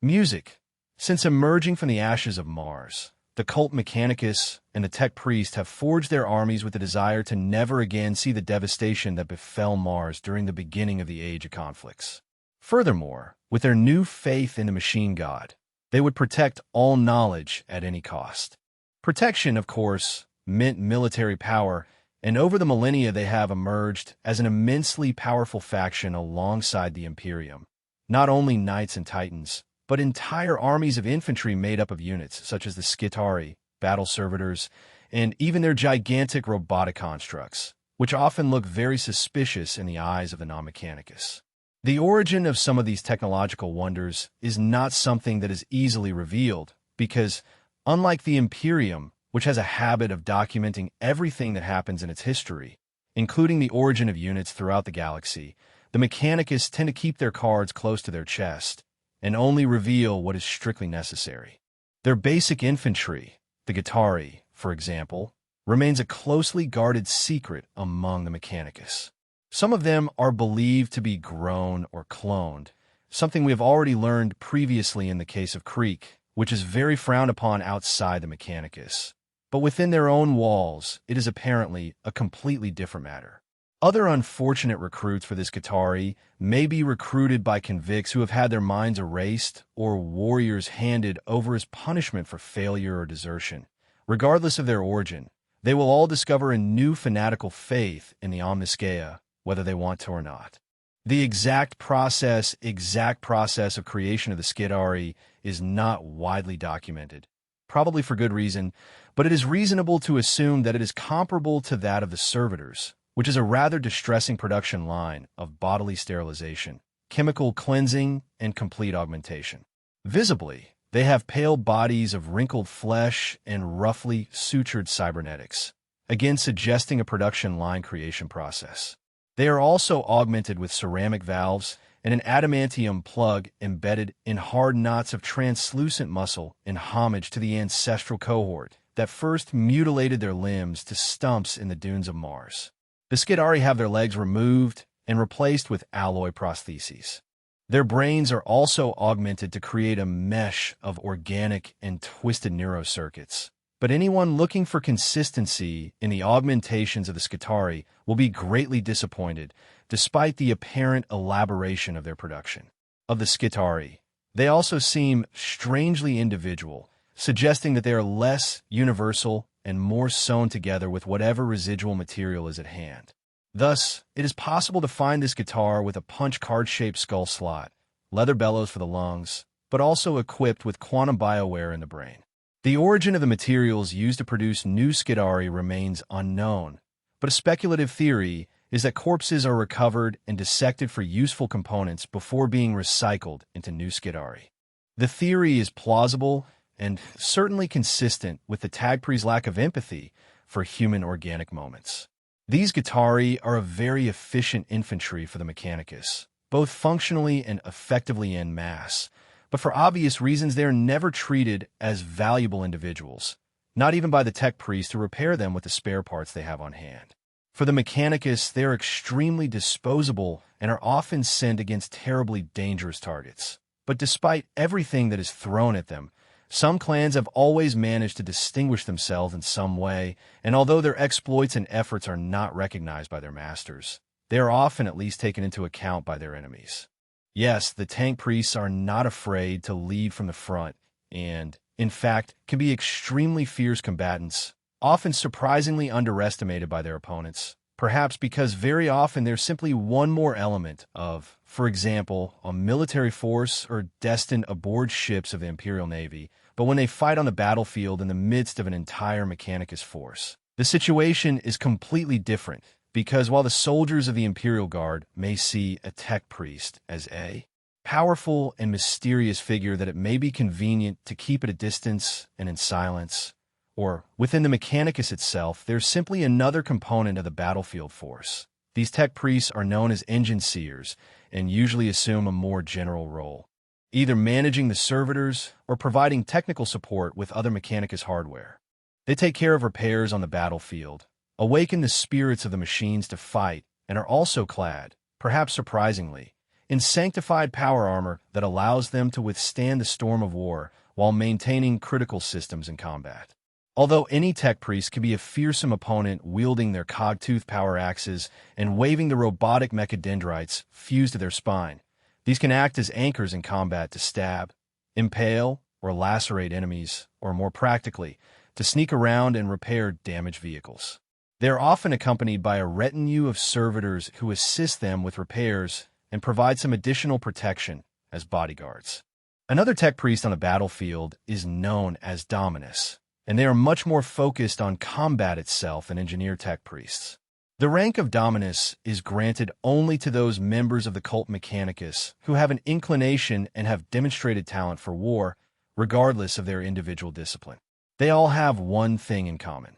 Music. Since emerging from the ashes of Mars, the cult Mechanicus and the tech priest have forged their armies with the desire to never again see the devastation that befell Mars during the beginning of the Age of Conflicts. Furthermore, with their new faith in the machine god, they would protect all knowledge at any cost. Protection, of course, meant military power, and over the millennia they have emerged as an immensely powerful faction alongside the Imperium. Not only knights and titans, but entire armies of infantry made up of units such as the Skitarii, battle servitors, and even their gigantic robotic constructs, which often look very suspicious in the eyes of the non-Mechanicus. The origin of some of these technological wonders is not something that is easily revealed, because, unlike the Imperium, which has a habit of documenting everything that happens in its history, including the origin of units throughout the galaxy, the Mechanicus tend to keep their cards close to their chest and only reveal what is strictly necessary. Their basic infantry, the Gitarii, for example, remains a closely guarded secret among the Mechanicus. Some of them are believed to be grown or cloned, something we have already learned previously in the case of Creek, which is very frowned upon outside the Mechanicus. But within their own walls, it is apparently a completely different matter. Other unfortunate recruits for this Gitarii may be recruited by convicts who have had their minds erased or warriors handed over as punishment for failure or desertion. Regardless of their origin, they will all discover a new fanatical faith in the Omnissiah, whether they want to or not. The exact process of creation of the Skitarii is not widely documented, probably for good reason, but it is reasonable to assume that it is comparable to that of the servitors, which is a rather distressing production line of bodily sterilization, chemical cleansing, and complete augmentation. Visibly, they have pale bodies of wrinkled flesh and roughly sutured cybernetics, again suggesting a production line creation process. They are also augmented with ceramic valves and an adamantium plug embedded in hard knots of translucent muscle in homage to the ancestral cohort that first mutilated their limbs to stumps in the dunes of Mars. The Skitarii have their legs removed and replaced with alloy prostheses. Their brains are also augmented to create a mesh of organic and twisted neurocircuits. But anyone looking for consistency in the augmentations of the Skitarii will be greatly disappointed, despite the apparent elaboration of their production. Of the Skitarii, they also seem strangely individual, suggesting that they are less universal and more sewn together with whatever residual material is at hand. Thus, it is possible to find this guitar with a punch card-shaped skull slot, leather bellows for the lungs, but also equipped with quantum bioware in the brain. The origin of the materials used to produce new Skitarii remains unknown, but a speculative theory is that corpses are recovered and dissected for useful components before being recycled into new Skitarii. The theory is plausible and certainly consistent with the Tagpri's lack of empathy for human organic moments. These Gitarii are a very efficient infantry for the Mechanicus, both functionally and effectively en masse, but for obvious reasons they are never treated as valuable individuals, not even by the tech priest who repair them with the spare parts they have on hand. For the Mechanicus, they are extremely disposable and are often sent against terribly dangerous targets. But despite everything that is thrown at them, Some clans have always managed to distinguish themselves in some way, and although their exploits and efforts are not recognized by their masters, they are often at least taken into account by their enemies. Yes, the tank priests are not afraid to lead from the front, and, in fact, can be extremely fierce combatants, often surprisingly underestimated by their opponents, perhaps because very often they're simply one more element of, for example, a military force or destined aboard ships of the Imperial Navy, but when they fight on the battlefield in the midst of an entire Mechanicus force, the situation is completely different, because while the soldiers of the Imperial Guard may see a tech priest as a powerful and mysterious figure that it may be convenient to keep at a distance and in silence, or within the Mechanicus itself, there's simply another component of the battlefield force. These tech priests are known as engine seers and usually assume a more general role, either managing the servitors or providing technical support with other Mechanicus hardware. They take care of repairs on the battlefield, awaken the spirits of the machines to fight, and are also clad, perhaps surprisingly, in sanctified power armor that allows them to withstand the storm of war while maintaining critical systems in combat. Although any tech priest can be a fearsome opponent wielding their cog-tooth power axes and waving the robotic mechadendrites fused to their spine, these can act as anchors in combat to stab, impale, or lacerate enemies, or more practically, to sneak around and repair damaged vehicles. They are often accompanied by a retinue of servitors who assist them with repairs and provide some additional protection as bodyguards. Another tech priest on the battlefield is known as Dominus, and they are much more focused on combat itself than engineer tech priests. The rank of Dominus is granted only to those members of the cult Mechanicus who have an inclination and have demonstrated talent for war, regardless of their individual discipline. They all have one thing in common.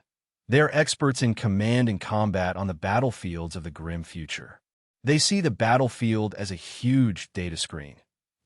They are experts in command and combat on the battlefields of the grim future. They see the battlefield as a huge data screen.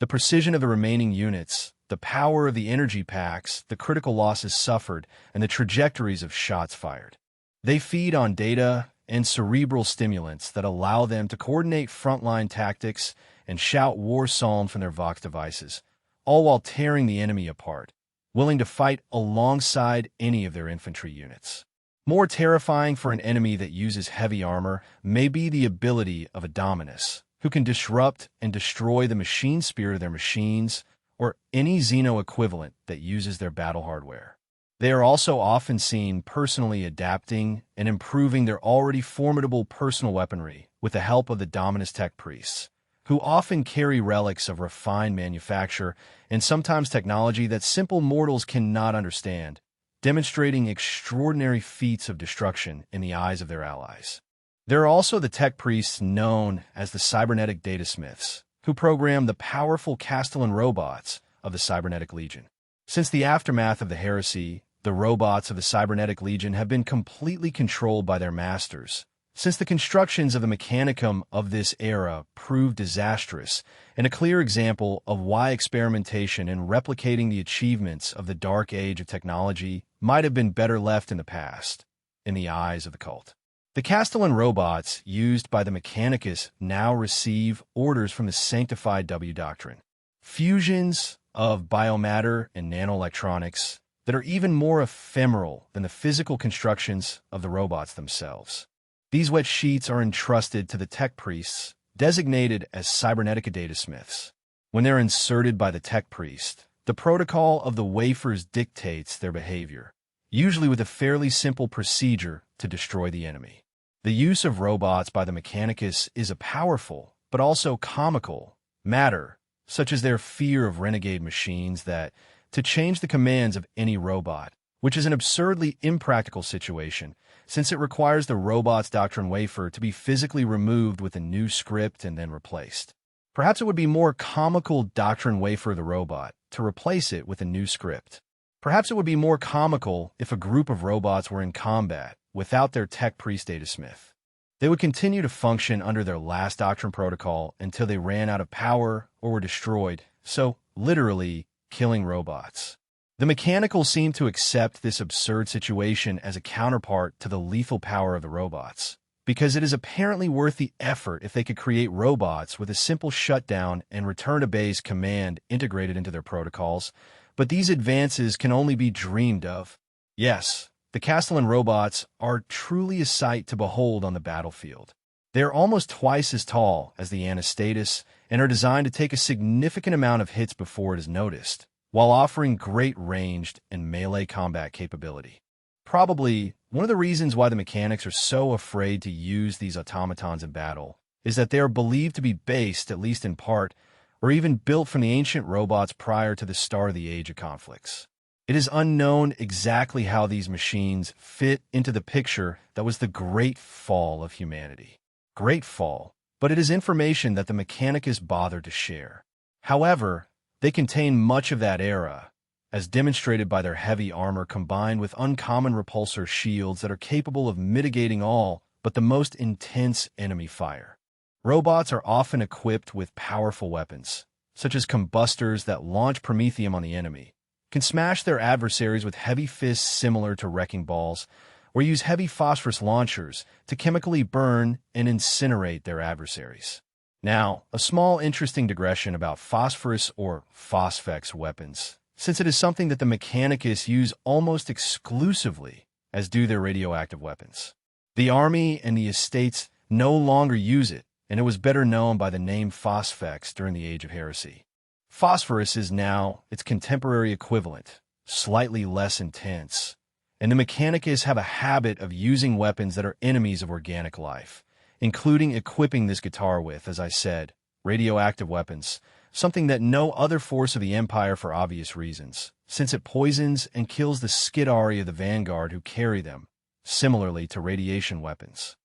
The precision of the remaining units, the power of the energy packs, the critical losses suffered, and the trajectories of shots fired. They feed on data and cerebral stimulants that allow them to coordinate frontline tactics and shout war psalms from their Vox devices, all while tearing the enemy apart, willing to fight alongside any of their infantry units. More terrifying for an enemy that uses heavy armor may be the ability of a Dominus, who can disrupt and destroy the machine spirit of their machines or any Xeno equivalent that uses their battle hardware. They are also often seen personally adapting and improving their already formidable personal weaponry with the help of the Dominus tech priests, who often carry relics of refined manufacture and sometimes technology that simple mortals cannot understand, demonstrating extraordinary feats of destruction in the eyes of their allies. There are also the tech priests known as the cybernetic datasmiths, who program the powerful Castellan robots of the Cybernetic Legion. Since the aftermath of the heresy, the robots of the Cybernetic Legion have been completely controlled by their masters, since the constructions of the Mechanicum of this era proved disastrous and a clear example of why experimentation in replicating the achievements of the dark age of technology might have been better left in the past, in the eyes of the cult. The Castellan robots used by the Mechanicus now receive orders from the sanctified W doctrine. Fusions of biomatter and nanoelectronics that are even more ephemeral than the physical constructions of the robots themselves. These wet sheets are entrusted to the tech priests, designated as cybernetica datasmiths. When they're inserted by the tech priest, the protocol of the wafers dictates their behavior, usually with a fairly simple procedure to destroy the enemy. The use of robots by the Mechanicus is a powerful, but also comical, matter, such as their fear of renegade machines that, to change the commands of any robot, which is an absurdly impractical situation, since it requires the robot's doctrine wafer to be physically removed with a new script and then replaced. Perhaps it would be more comical doctrine wafer of the robot to replace it with a new script. Perhaps it would be more comical if a group of robots were in combat without their tech priest datasmith. They would continue to function under their last doctrine protocol until they ran out of power or were destroyed, so literally killing robots. The Mechanicals seem to accept this absurd situation as a counterpart to the lethal power of the robots, because it is apparently worth the effort if they could create robots with a simple shutdown and return to base command integrated into their protocols, but these advances can only be dreamed of. Yes, the Castellan robots are truly a sight to behold on the battlefield. They are almost twice as tall as the Anastatus and are designed to take a significant amount of hits before it is noticed, while offering great ranged and melee combat capability. Probably one of the reasons why the mechanics are so afraid to use these automatons in battle is that they are believed to be based, at least in part, or even built from the ancient robots prior to the start of the Age of Conflicts. It is unknown exactly how these machines fit into the picture that was the great fall of humanity. Great fall, but it is information that the Mechanicus bothered to share. However, they contain much of that era, as demonstrated by their heavy armor combined with uncommon repulsor shields that are capable of mitigating all but the most intense enemy fire. Robots are often equipped with powerful weapons, such as combustors that launch promethium on the enemy, can smash their adversaries with heavy fists similar to wrecking balls, or use heavy phosphorus launchers to chemically burn and incinerate their adversaries. Now, a small interesting digression about phosphorus or phosphex weapons, since it is something that the Mechanicus use almost exclusively, as do their radioactive weapons. The army and the estates no longer use it, and it was better known by the name phosphex during the Age of Heresy. Phosphorus is now its contemporary equivalent, slightly less intense, and the Mechanicus have a habit of using weapons that are enemies of organic life, including equipping this guitar with, as I said, radioactive weapons, something that no other force of the Empire for obvious reasons, since it poisons and kills the Skidari of the Vanguard who carry them, similarly to radiation weapons.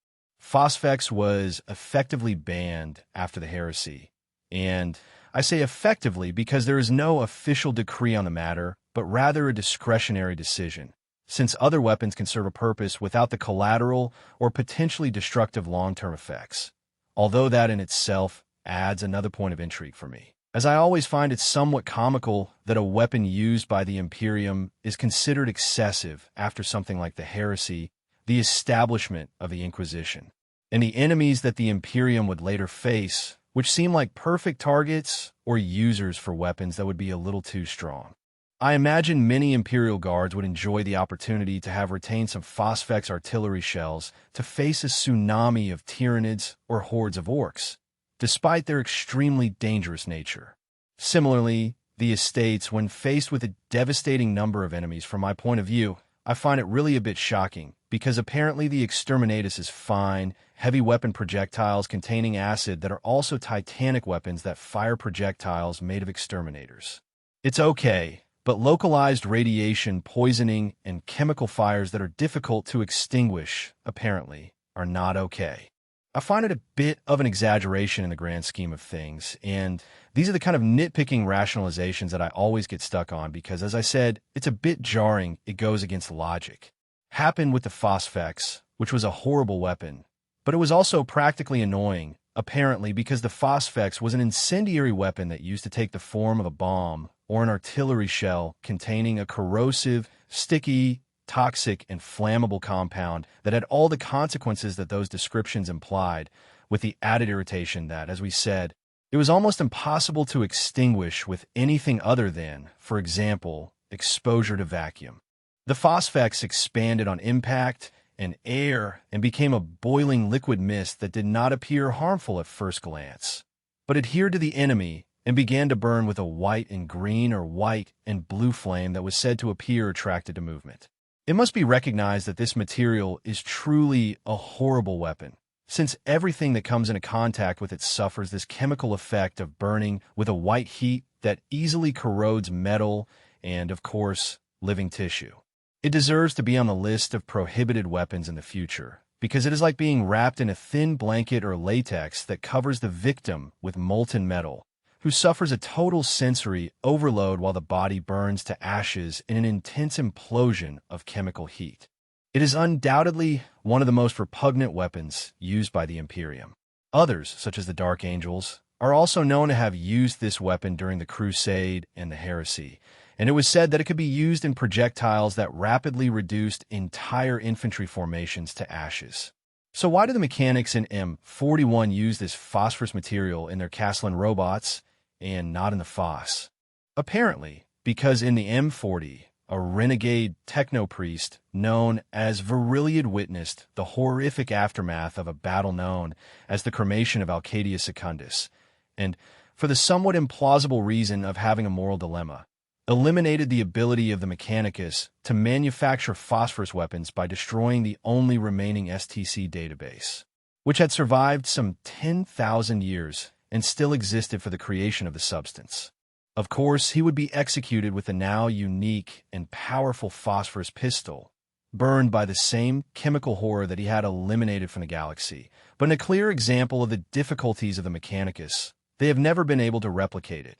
Phosphex was effectively banned after the heresy, and I say effectively because there is no official decree on the matter, but rather a discretionary decision, since other weapons can serve a purpose without the collateral or potentially destructive long-term effects, although that in itself adds another point of intrigue for me, as I always find it somewhat comical that a weapon used by the Imperium is considered excessive after something like the heresy, the establishment of the Inquisition, and the enemies that the Imperium would later face, which seem like perfect targets or users for weapons that would be a little too strong. I imagine many Imperial guards would enjoy the opportunity to have retained some phosphex artillery shells to face a tsunami of Tyranids or hordes of orcs, despite their extremely dangerous nature. Similarly, the estates, when faced with a devastating number of enemies from my point of view, I find it really a bit shocking, because apparently the Exterminatus is fine, heavy weapon projectiles containing acid that are also titanic weapons that fire projectiles made of exterminators. It's okay, but localized radiation, poisoning, and chemical fires that are difficult to extinguish, apparently, are not okay. I find it a bit of an exaggeration in the grand scheme of things, and these are the kind of nitpicking rationalizations that I always get stuck on because, as I said, it's a bit jarring, it goes against logic. Happened with the Phosphex, which was a horrible weapon, but it was also practically annoying, apparently because the Phosphex was an incendiary weapon that used to take the form of a bomb or an artillery shell containing a corrosive, sticky, toxic, and flammable compound that had all the consequences that those descriptions implied, with the added irritation that, as we said, it was almost impossible to extinguish with anything other than, for example, exposure to vacuum. The Phosphex expanded on impact and air and became a boiling liquid mist that did not appear harmful at first glance, but adhered to the enemy and began to burn with a white and green or white and blue flame that was said to appear attracted to movement. It must be recognized that this material is truly a horrible weapon, since everything that comes into contact with it suffers this chemical effect of burning with a white heat that easily corrodes metal and, of course, living tissue. It deserves to be on the list of prohibited weapons in the future, because it is like being wrapped in a thin blanket or latex that covers the victim with molten metal, who suffers a total sensory overload while the body burns to ashes in an intense implosion of chemical heat. It is undoubtedly one of the most repugnant weapons used by the Imperium. Others, such as the Dark Angels, are also known to have used this weapon during the Crusade and the Heresy, and it was said that it could be used in projectiles that rapidly reduced entire infantry formations to ashes. So why do the mechanics in M41 use this phosphorus material in their Castellan robots and not in the Phos? Apparently, because in the M40, a renegade techno-priest known as Viriliad witnessed the horrific aftermath of a battle known as the cremation of Alcadia Secundus, and, for the somewhat implausible reason of having a moral dilemma, eliminated the ability of the Mechanicus to manufacture phosphorus weapons by destroying the only remaining STC database, which had survived some 10,000 years and still existed for the creation of the substance. Of course, he would be executed with the now unique and powerful phosphorus pistol, burned by the same chemical horror that he had eliminated from the galaxy. But in a clear example of the difficulties of the Mechanicus, they have never been able to replicate it.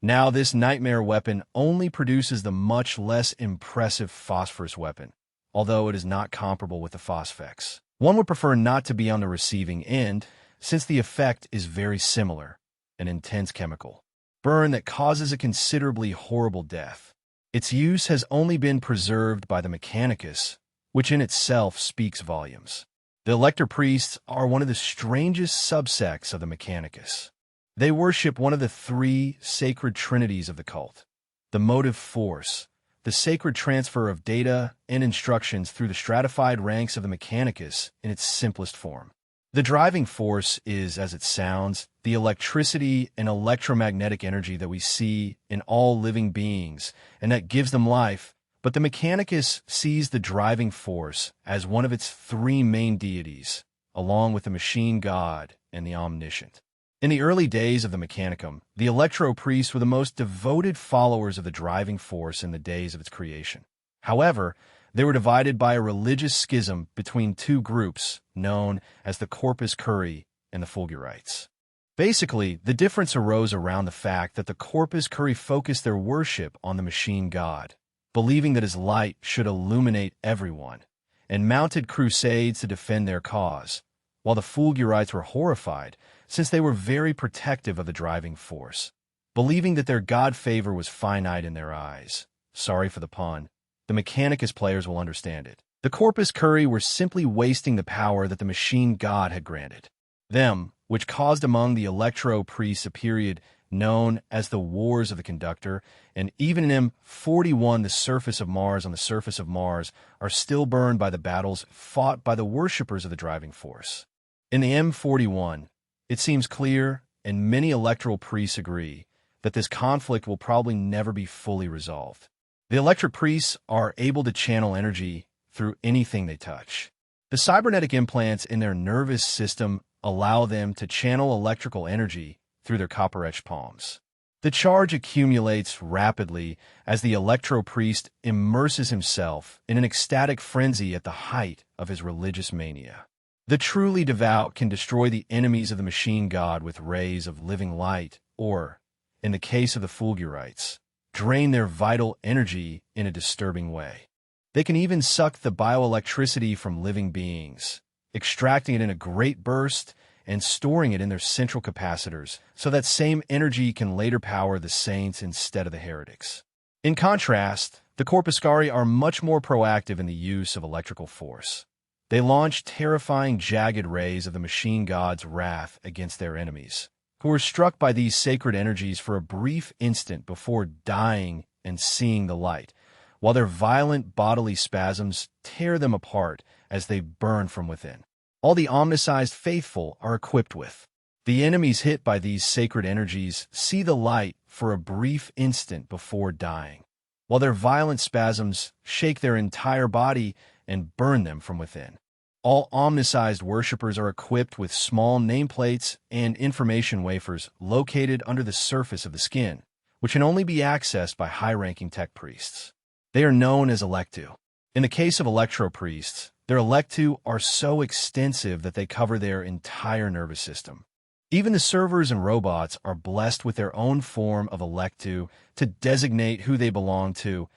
Now this nightmare weapon only produces the much less impressive phosphorus weapon, although it is not comparable with the Phosphex. One would prefer not to be on the receiving end, since the effect is very similar, an intense chemical burn that causes a considerably horrible death. Its use has only been preserved by the Mechanicus, which in itself speaks volumes. The Elector Priests are one of the strangest subsects of the Mechanicus. They worship one of the three sacred trinities of the cult: the motive force, the sacred transfer of data and instructions through the stratified ranks of the Mechanicus in its simplest form. The driving force is, as it sounds, the electricity and electromagnetic energy that we see in all living beings and that gives them life, but the Mechanicus sees the driving force as one of its three main deities, along with the machine god and the omniscient. In the early days of the Mechanicum, the Electro-Priests were the most devoted followers of the driving force in the days of its creation. However, they were divided by a religious schism between two groups known as the Corpus Curi and the Fulgurites. Basically, the difference arose around the fact that the Corpus Curi focused their worship on the machine god, believing that his light should illuminate everyone, and mounted crusades to defend their cause, while the Fulgurites were horrified since they were very protective of the driving force, believing that their god favor was finite in their eyes. Sorry for the pun. The Mechanicus players will understand it. The Corpus Curi were simply wasting the power that the machine god had granted them, which caused among the Electro-Priests a period known as the Wars of the Conductor, and even in M41 the surface of Mars on the surface of Mars are still burned by the battles fought by the worshippers of the driving force. In the M41, it seems clear, and many electoral priests agree, that this conflict will probably never be fully resolved. The electric priests are able to channel energy through anything they touch. The cybernetic implants in their nervous system allow them to channel electrical energy through their copper-etched palms. The charge accumulates rapidly as the electro-priest immerses himself in an ecstatic frenzy at the height of his religious mania. The truly devout can destroy the enemies of the machine god with rays of living light, or, in the case of the Fulgurites, drain their vital energy in a disturbing way. They can even suck the bioelectricity from living beings, extracting it in a great burst and storing it in their central capacitors, so that same energy can later power the saints instead of the heretics. In contrast, the Corpuscari are much more proactive in the use of electrical force. They launch terrifying jagged rays of the machine god's wrath against their enemies, who are struck by these sacred energies for a brief instant before dying and seeing the light, while their violent bodily spasms tear them apart as they burn from within. All the omnisized faithful are equipped with. The enemies hit by these sacred energies see the light for a brief instant before dying, while their violent spasms shake their entire body and burn them from within. All omnisized worshippers are equipped with small nameplates and information wafers located under the surface of the skin, which can only be accessed by high-ranking tech priests. They are known as electu. In the case of electro-priests, their electu are so extensive that they cover their entire nervous system. Even the servers and robots are blessed with their own form of electu to designate who they belong to,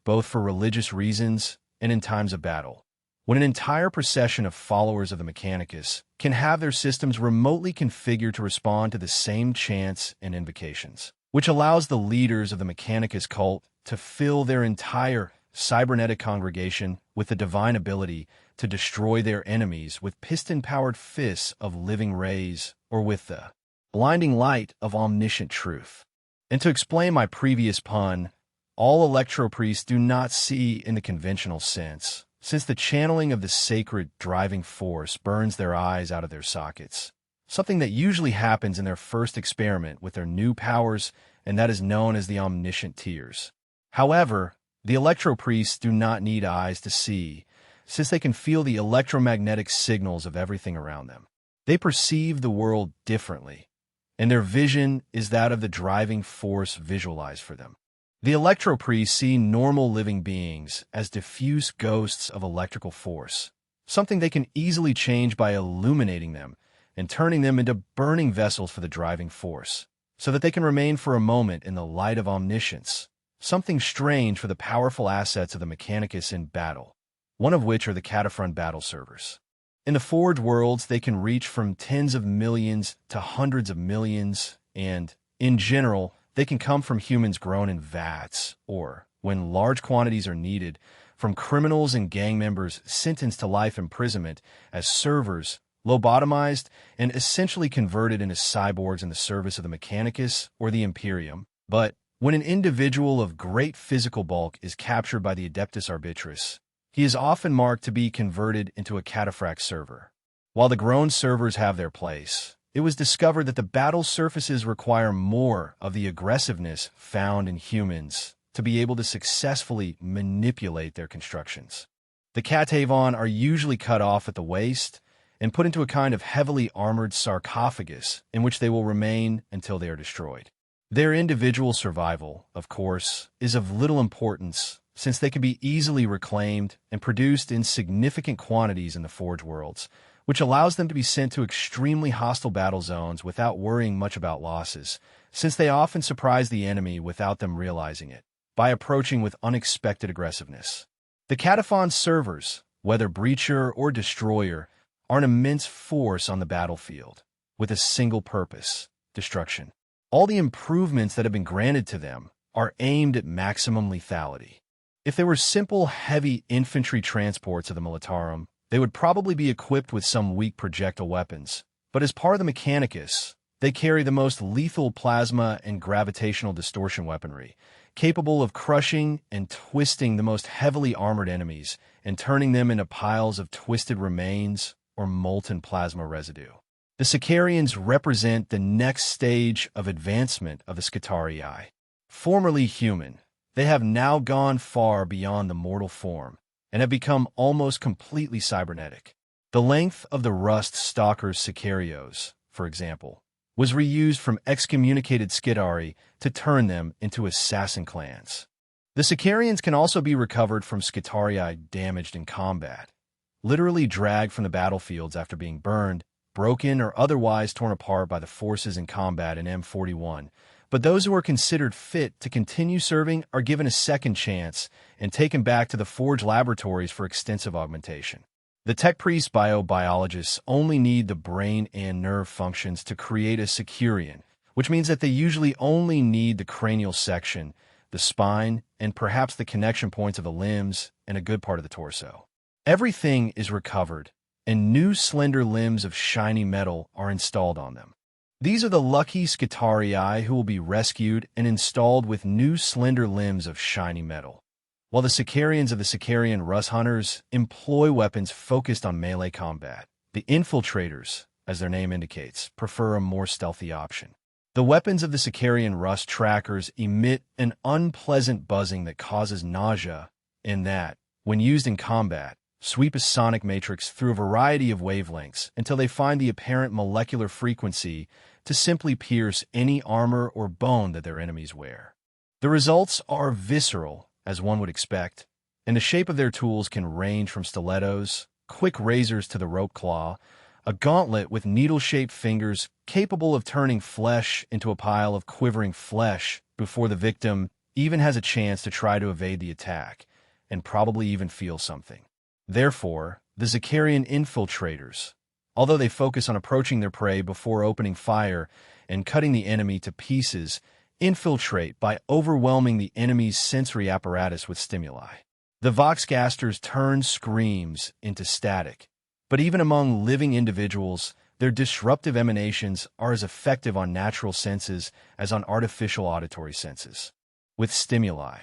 both for religious reasons and in times of battle. When an entire procession of followers of the Mechanicus can have their systems remotely configured to respond to the same chants and invocations, which allows the leaders of the Mechanicus cult to fill their entire cybernetic congregation with the divine ability to destroy their enemies with piston-powered fists of living rays or with the blinding light of omniscient truth. And to explain my previous pun, all electro-priests do not see in the conventional sense, since the channeling of the sacred driving force burns their eyes out of their sockets, something that usually happens in their first experiment with their new powers, and that is known as the omniscient tears. However, the electro-priests do not need eyes to see, since they can feel the electromagnetic signals of everything around them. They perceive the world differently, and their vision is that of the driving force visualized for them. The electro-priests see normal living beings as diffuse ghosts of electrical force, something they can easily change by illuminating them and turning them into burning vessels for the driving force, so that they can remain for a moment in the light of omniscience, something strange for the powerful assets of the Mechanicus in battle, one of which are the Cataphrone battle servers. In the Forge worlds, they can reach from tens of millions to hundreds of millions, and, in general, they can come from humans grown in vats, or, when large quantities are needed, from criminals and gang members sentenced to life imprisonment as servers, lobotomized, and essentially converted into cyborgs in the service of the Mechanicus or the Imperium. But when an individual of great physical bulk is captured by the Adeptus Arbitris, he is often marked to be converted into a cataphract server. While the grown servers have their place, it was discovered that the battle surfaces require more of the aggressiveness found in humans to be able to successfully manipulate their constructions. The Catavon are usually cut off at the waist and put into a kind of heavily armored sarcophagus in which they will remain until they are destroyed. Their individual survival, of course, is of little importance since they can be easily reclaimed and produced in significant quantities in the Forge worlds, which allows them to be sent to extremely hostile battle zones without worrying much about losses, since they often surprise the enemy without them realizing it, by approaching with unexpected aggressiveness. The Cataphon servers, whether Breacher or Destroyer, are an immense force on the battlefield, with a single purpose: destruction. All the improvements that have been granted to them are aimed at maximum lethality. If they were simple, heavy infantry transports of the Militarum, they would probably be equipped with some weak projectile weapons, but as part of the Mechanicus, they carry the most lethal plasma and gravitational distortion weaponry, capable of crushing and twisting the most heavily armored enemies and turning them into piles of twisted remains or molten plasma residue. The Sicarians represent the next stage of advancement of the Scutarii. Formerly human, they have now gone far beyond the mortal form and have become almost completely cybernetic. The length of the Rust Stalker's Sicarios, for example, was reused from excommunicated Scutarii to turn them into assassin clans. The Sicarians can also be recovered from Scutarii damaged in combat, literally dragged from the battlefields after being burned, broken, or otherwise torn apart by the forces in combat in M41, but those who are considered fit to continue serving are given a second chance and taken back to the Forge laboratories for extensive augmentation. The Tech Priest biobiologists only need the brain and nerve functions to create a Sicarian, which means that they usually only need the cranial section, the spine, and perhaps the connection points of the limbs and a good part of the torso. Everything is recovered, and new slender limbs of shiny metal are installed on them. These are the lucky Scutarii who will be rescued and installed with new slender limbs of shiny metal, while the Sicarians of the Sicarian Rust Hunters employ weapons focused on melee combat. The Infiltrators, as their name indicates, prefer a more stealthy option. The weapons of the Sicarian Rust Trackers emit an unpleasant buzzing that causes nausea, in that, when used in combat, sweep a sonic matrix through a variety of wavelengths until they find the apparent molecular frequency to simply pierce any armor or bone that their enemies wear. The results are visceral, as one would expect, and the shape of their tools can range from stilettos, quick razors to the rope claw, a gauntlet with needle-shaped fingers capable of turning flesh into a pile of quivering flesh before the victim even has a chance to try to evade the attack, and probably even feel something. Therefore, the Sicarian Infiltrators, although they focus on approaching their prey before opening fire and cutting the enemy to pieces, infiltrate by overwhelming the enemy's sensory apparatus with stimuli. The Voxcasters turn screams into static, but even among living individuals, their disruptive emanations are as effective on natural senses as on artificial auditory senses. With stimuli,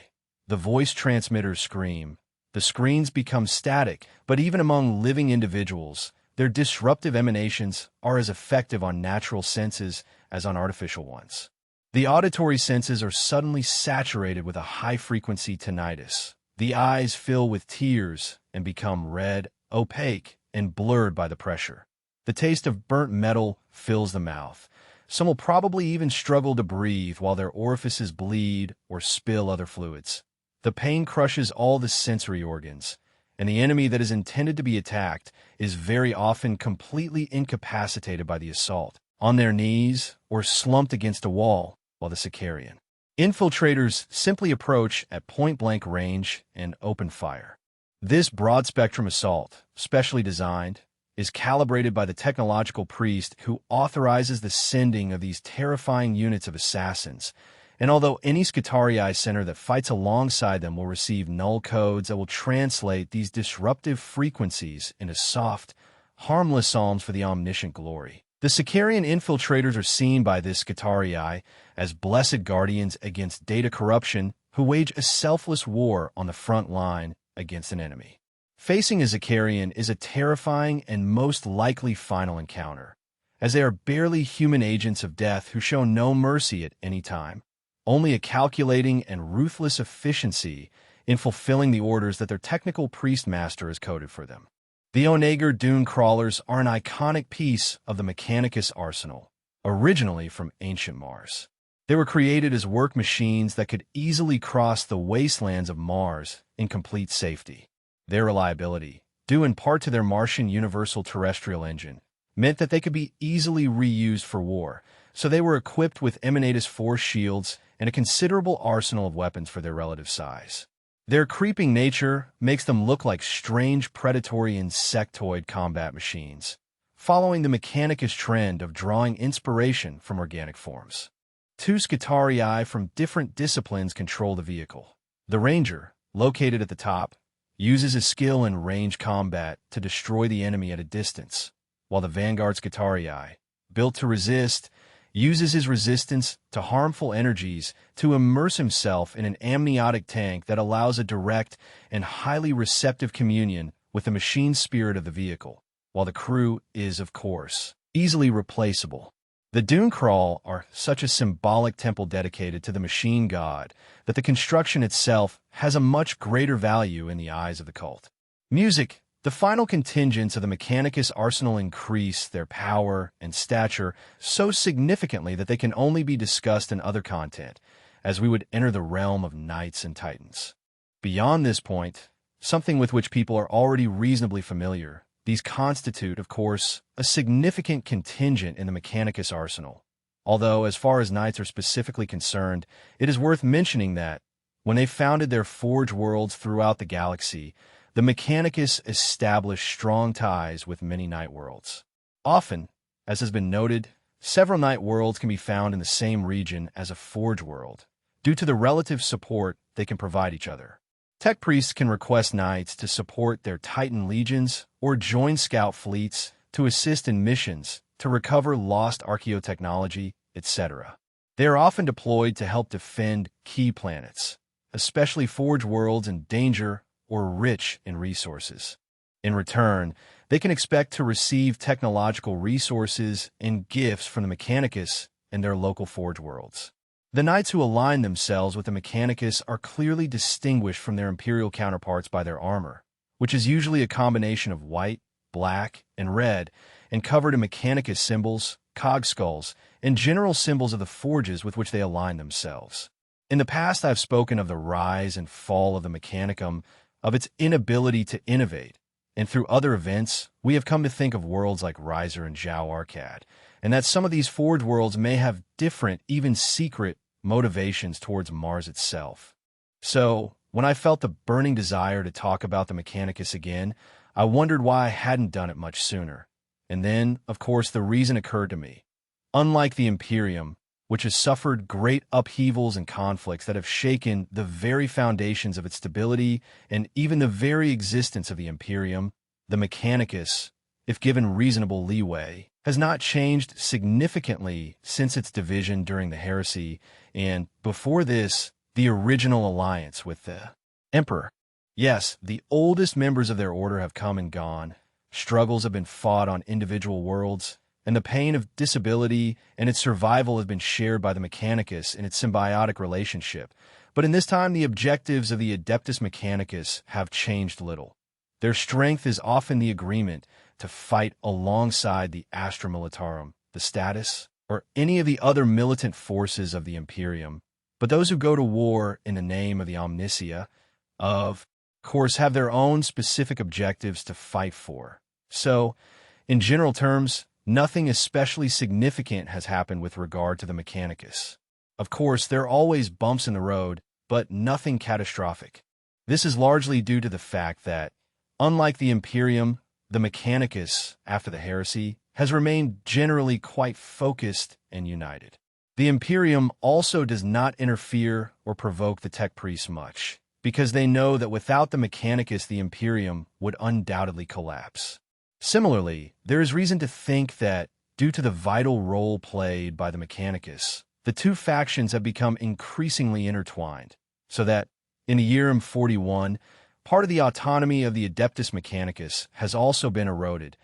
The voice transmitters scream. The screens become static, but even among living individuals, their disruptive emanations are as effective on natural senses as on artificial ones. The auditory senses are suddenly saturated with a high-frequency tinnitus. The eyes fill with tears and become red, opaque, and blurred by the pressure. The taste of burnt metal fills the mouth. Some will probably even struggle to breathe while their orifices bleed or spill other fluids. The pain crushes all the sensory organs, and the enemy that is intended to be attacked is very often completely incapacitated by the assault, on their knees or slumped against a wall while the Sicarian infiltrators simply approach at point-blank range and open fire. This broad-spectrum assault, specially designed, is calibrated by the technological priest who authorizes the sending of these terrifying units of assassins. And although any Scutarii center that fights alongside them will receive null codes that will translate these disruptive frequencies into soft, harmless psalms for the omniscient glory, the Sicarian infiltrators are seen by this Scutarii as blessed guardians against data corruption who wage a selfless war on the front line against an enemy. Facing a Sicarian is a terrifying and most likely final encounter, as they are barely human agents of death who show no mercy at any time, only a calculating and ruthless efficiency in fulfilling the orders that their technical priest master has coded for them. The Onager Dune Crawlers are an iconic piece of the Mechanicus arsenal, originally from ancient Mars. They were created as work machines that could easily cross the wastelands of Mars in complete safety. Their reliability, due in part to their Martian universal terrestrial engine, meant that they could be easily reused for war, so they were equipped with Emanatus force shields and a considerable arsenal of weapons for their relative size. Their creeping nature makes them look like strange predatory insectoid combat machines, following the Mechanicus trend of drawing inspiration from organic forms. Two Scutarii from different disciplines control the vehicle. The Ranger, located at the top, uses his skill in range combat to destroy the enemy at a distance, while the Vanguard Scutarii, built to resist, uses his resistance to harmful energies to immerse himself in an amniotic tank that allows a direct and highly receptive communion with the machine spirit of the vehicle, while the crew is, of course, easily replaceable. The Dune Crawl are such a symbolic temple dedicated to the machine god that the construction itself has a much greater value in the eyes of the cult. Music. The final contingents of the Mechanicus arsenal increase their power and stature so significantly that they can only be discussed in other content, as we would enter the realm of knights and titans. Beyond this point, something with which people are already reasonably familiar, these constitute, of course, a significant contingent in the Mechanicus arsenal. Although, as far as knights are specifically concerned, it is worth mentioning that, when they founded their forge worlds throughout the galaxy, the Mechanicus established strong ties with many night worlds. Often, as has been noted, several night worlds can be found in the same region as a forge world, due to the relative support they can provide each other. Tech priests can request knights to support their Titan legions or join scout fleets to assist in missions, to recover lost archaeotechnology, etc. They are often deployed to help defend key planets, especially forge worlds in danger or rich in resources. In return, they can expect to receive technological resources and gifts from the Mechanicus and their local forge worlds. The knights who align themselves with the Mechanicus are clearly distinguished from their imperial counterparts by their armor, which is usually a combination of white, black, and red, and covered in Mechanicus symbols, cog skulls, and general symbols of the forges with which they align themselves. In the past, I've spoken of the rise and fall of the Mechanicum, of its inability to innovate, and through other events, we have come to think of worlds like Riser and Zhao Arcad, and that some of these forge worlds may have different, even secret, motivations towards Mars itself. So, when I felt the burning desire to talk about the Mechanicus again, I wondered why I hadn't done it much sooner. And then, of course, the reason occurred to me. Unlike the Imperium, which has suffered great upheavals and conflicts that have shaken the very foundations of its stability and even the very existence of the Imperium, the Mechanicus, if given reasonable leeway, has not changed significantly since its division during the heresy, and, before this, the original alliance with the Emperor. Yes, the oldest members of their order have come and gone. Struggles have been fought on individual worlds, and the pain of disability and its survival have been shared by the Mechanicus in its symbiotic relationship. But in this time, the objectives of the Adeptus Mechanicus have changed little. Their strength is often the agreement to fight alongside the Astra Militarum, the Status, or any of the other militant forces of the Imperium. But those who go to war in the name of the Omnissiah, of course, have their own specific objectives to fight for. So, in general terms, nothing especially significant has happened with regard to the Mechanicus. Of course, there are always bumps in the road, but nothing catastrophic. This is largely due to the fact that, unlike the Imperium, the Mechanicus, after the heresy, has remained generally quite focused and united. The Imperium also does not interfere or provoke the tech priests much, because they know that without the Mechanicus, the Imperium would undoubtedly collapse. Similarly, there is reason to think that, due to the vital role played by the Mechanicus, the two factions have become increasingly intertwined, so that, in the year 41, part of the autonomy of the Adeptus Mechanicus has also been eroded,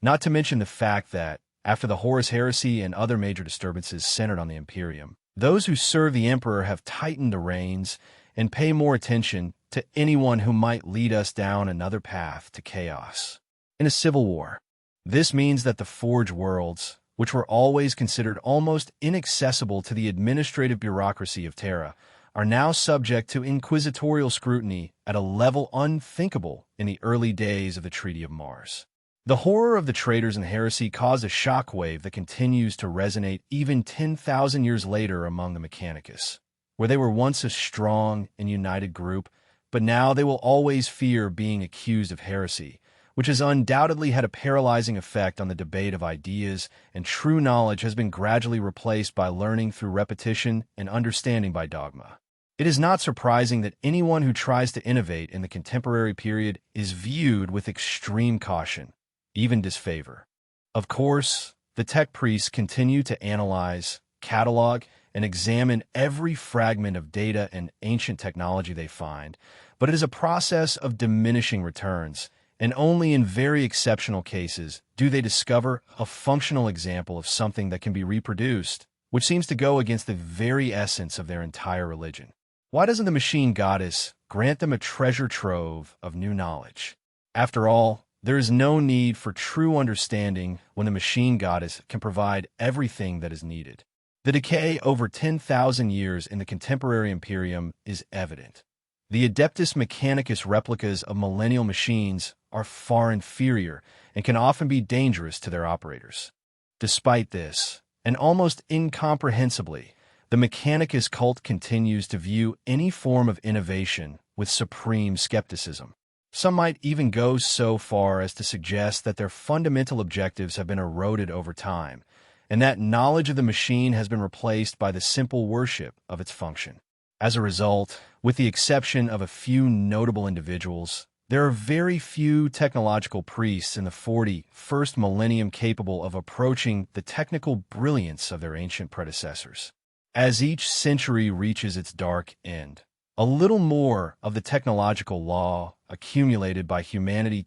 not to mention the fact that, after the Horus Heresy and other major disturbances centered on the Imperium, those who serve the Emperor have tightened the reins and pay more attention to anyone who might lead us down another path to chaos. In a civil war, this means that the Forge Worlds, which were always considered almost inaccessible to the administrative bureaucracy of Terra, are now subject to inquisitorial scrutiny at a level unthinkable in the early days of the Treaty of Mars. The horror of the traitors and heresy caused a shockwave that continues to resonate even 10,000 years later among the Mechanicus, where they were once a strong and united group, but now they will always fear being accused of heresy, which has undoubtedly had a paralyzing effect on the debate of ideas, and true knowledge has been gradually replaced by learning through repetition and understanding by dogma. It is not surprising that anyone who tries to innovate in the contemporary period is viewed with extreme caution, even disfavor. Of course, the tech priests continue to analyze, catalog, and examine every fragment of data and ancient technology they find, but it is a process of diminishing returns, and only in very exceptional cases do they discover a functional example of something that can be reproduced, which seems to go against the very essence of their entire religion. Why doesn't the machine goddess grant them a treasure trove of new knowledge? After all, there is no need for true understanding when the machine goddess can provide everything that is needed. The decay over 10,000 years in the contemporary Imperium is evident. The Adeptus Mechanicus replicas of millennial machines are far inferior and can often be dangerous to their operators. Despite this, and almost incomprehensibly, the Mechanicus cult continues to view any form of innovation with supreme skepticism. Some might even go so far as to suggest that their fundamental objectives have been eroded over time, and that knowledge of the machine has been replaced by the simple worship of its function. As a result, with the exception of a few notable individuals, there are very few technological priests in the 41st millennium capable of approaching the technical brilliance of their ancient predecessors. As each century reaches its dark end, a little more of the technological law accumulated by humanity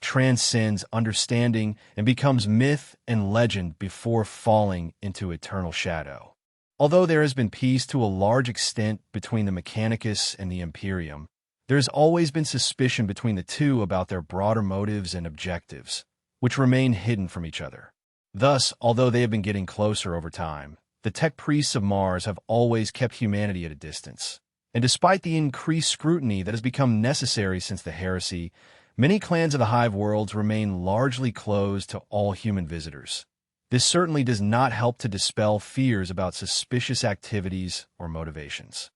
transcends understanding and becomes myth and legend before falling into eternal shadow. Although there has been peace to a large extent between the Mechanicus and the Imperium, there has always been suspicion between the two about their broader motives and objectives, which remain hidden from each other. Thus, although they have been getting closer over time, the tech priests of Mars have always kept humanity at a distance. And despite the increased scrutiny that has become necessary since the heresy, many clans of the Hive Worlds remain largely closed to all human visitors. This certainly does not help to dispel fears about suspicious activities or motivations.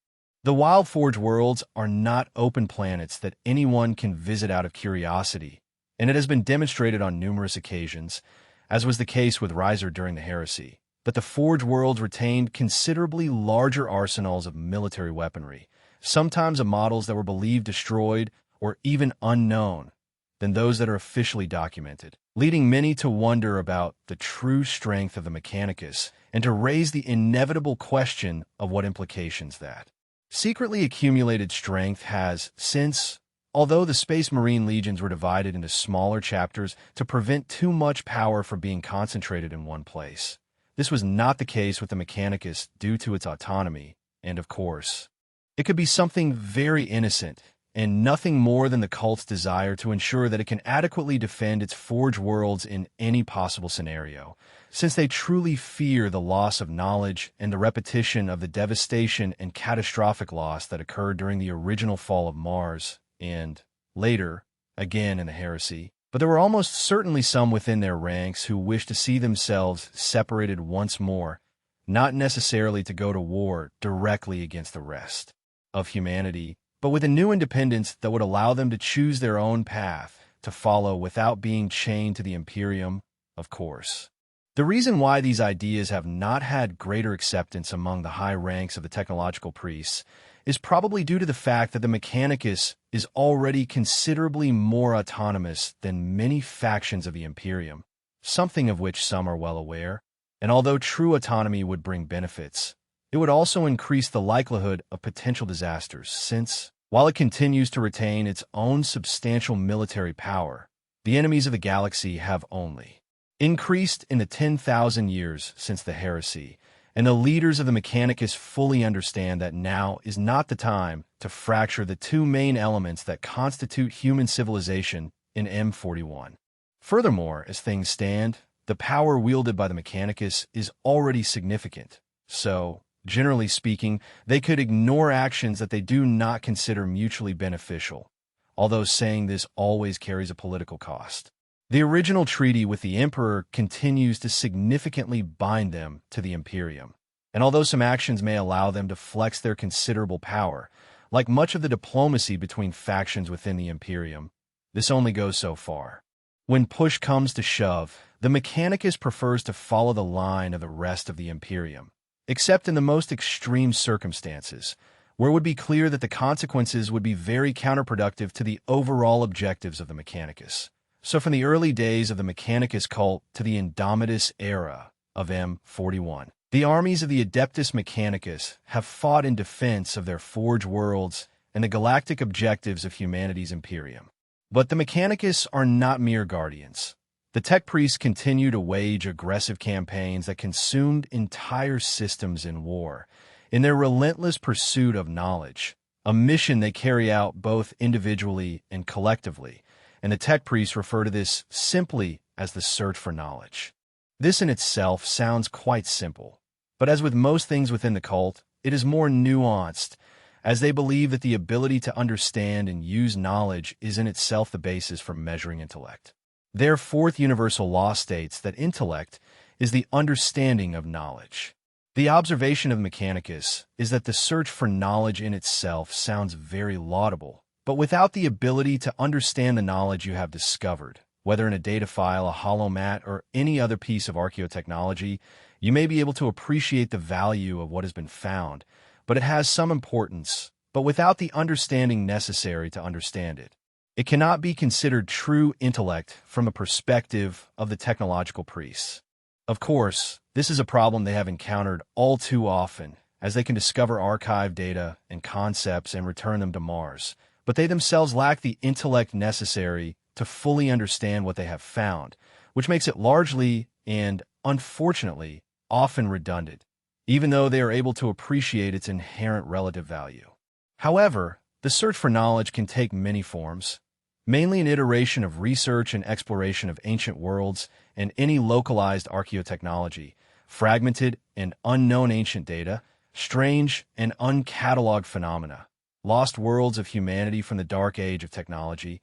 The Wild Forge Worlds are not open planets that anyone can visit out of curiosity, and it has been demonstrated on numerous occasions, as was the case with Riser during the heresy, that the Forge Worlds retained considerably larger arsenals of military weaponry, sometimes of models that were believed destroyed or even unknown, than those that are officially documented. leading many to wonder about the true strength of the Mechanicus and to raise the inevitable question of what implications that secretly accumulated strength has since, although the Space Marine legions were divided into smaller chapters to prevent too much power from being concentrated in one place. This was not the case with the Mechanicus due to its autonomy, and of course, it could be something very innocent and nothing more than the cult's desire to ensure that it can adequately defend its forge worlds in any possible scenario, since they truly fear the loss of knowledge and the repetition of the devastation and catastrophic loss that occurred during the original fall of Mars, and, later, again in the heresy. But there were almost certainly some within their ranks who wished to see themselves separated once more, not necessarily to go to war directly against the rest of humanity, but with a new independence that would allow them to choose their own path to follow without being chained to the Imperium, of course. The reason why these ideas have not had greater acceptance among the high ranks of the technological priests is probably due to the fact that the Mechanicus is already considerably more autonomous than many factions of the Imperium, something of which some are well aware, and although true autonomy would bring benefits, it would also increase the likelihood of potential disasters since, while it continues to retain its own substantial military power, the enemies of the galaxy have only increased in the 10,000 years since the heresy, and the leaders of the Mechanicus fully understand that now is not the time to fracture the two main elements that constitute human civilization in M41. Furthermore, as things stand, the power wielded by the Mechanicus is already significant, so, generally speaking, they could ignore actions that they do not consider mutually beneficial, although saying this always carries a political cost. The original treaty with the Emperor continues to significantly bind them to the Imperium, and although some actions may allow them to flex their considerable power, like much of the diplomacy between factions within the Imperium, this only goes so far. When push comes to shove, the Mechanicus prefers to follow the line of the rest of the Imperium, except in the most extreme circumstances, where it would be clear that the consequences would be very counterproductive to the overall objectives of the Mechanicus. So from the early days of the Mechanicus cult to the Indomitus era of M41, the armies of the Adeptus Mechanicus have fought in defense of their forge worlds and the galactic objectives of humanity's Imperium. But the Mechanicus are not mere guardians. The tech priests continue to wage aggressive campaigns that consumed entire systems in war, in their relentless pursuit of knowledge, a mission they carry out both individually and collectively, and the tech priests refer to this simply as the search for knowledge. This in itself sounds quite simple, but as with most things within the cult, it is more nuanced, as they believe that the ability to understand and use knowledge is in itself the basis for measuring intellect. Their fourth universal law states that intellect is the understanding of knowledge. The observation of Mechanicus is that the search for knowledge in itself sounds very laudable, but without the ability to understand the knowledge you have discovered, whether in a data file, a holomat, or any other piece of archaeotechnology, you may be able to appreciate the value of what has been found, but it has some importance, but without the understanding necessary to understand it. It cannot be considered true intellect from a perspective of the technological priests. Of course, this is a problem they have encountered all too often, as they can discover archived data and concepts and return them to Mars, but they themselves lack the intellect necessary to fully understand what they have found, which makes it largely, and unfortunately, often redundant, even though they are able to appreciate its inherent relative value. However, the search for knowledge can take many forms, mainly an iteration of research and exploration of ancient worlds and any localized archaeotechnology, fragmented and unknown ancient data, strange and uncatalogued phenomena, lost worlds of humanity from the dark age of technology,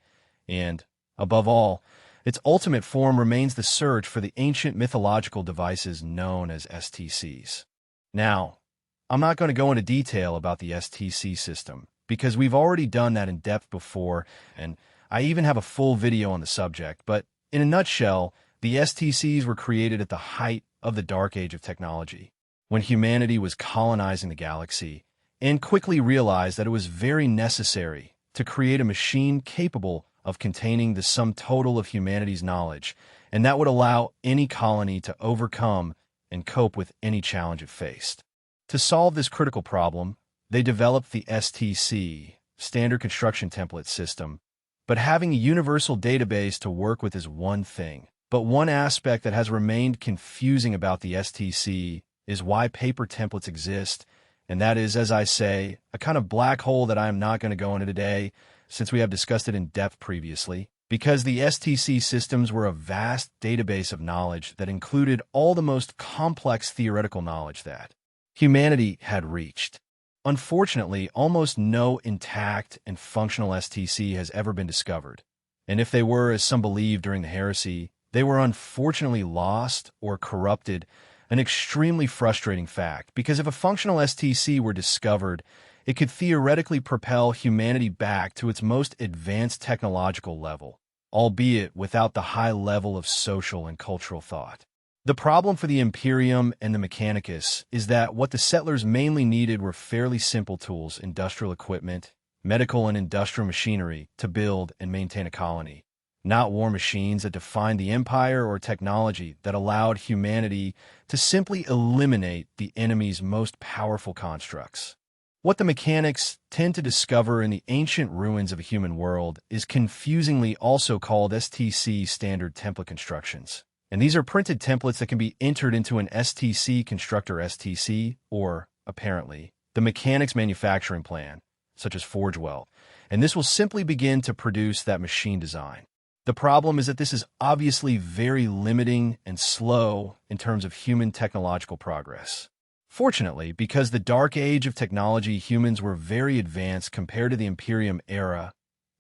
and, above all, its ultimate form remains the search for the ancient mythological devices known as STCs. Now, I'm not going to go into detail about the STC system, because we've already done that in depth before, and I even have a full video on the subject, but in a nutshell, the STCs were created at the height of the dark age of technology, when humanity was colonizing the galaxy, and quickly realized that it was very necessary to create a machine capable of containing the sum total of humanity's knowledge and that would allow any colony to overcome and cope with any challenge it faced. To solve this critical problem, they developed the STC, Standard Construction Template System, but having a universal database to work with is one thing. But one aspect that has remained confusing about the STC is why paper templates exist, and that is, as I say, a kind of black hole that I am not going to go into today, since we have discussed it in depth previously, because the STC systems were a vast database of knowledge that included all the most complex theoretical knowledge that humanity had reached. Unfortunately, almost no intact and functional STC has ever been discovered, and if they were, as some believed during the heresy, they were unfortunately lost or corrupted, an extremely frustrating fact, because if a functional STC were discovered, it could theoretically propel humanity back to its most advanced technological level, albeit without the high level of social and cultural thought. The problem for the Imperium and the Mechanicus is that what the settlers mainly needed were fairly simple tools, industrial equipment, medical and industrial machinery to build and maintain a colony, not war machines that defined the empire or technology that allowed humanity to simply eliminate the enemy's most powerful constructs. What the mechanics tend to discover in the ancient ruins of a human world is confusingly also called STC standard template constructions. And these are printed templates that can be entered into an STC constructor STC, or, apparently, the mechanics manufacturing plan, such as Forgewell, and this will simply begin to produce that machine design. The problem is that this is obviously very limiting and slow in terms of human technological progress. Fortunately, because the dark age of technology, humans were very advanced compared to the Imperium era,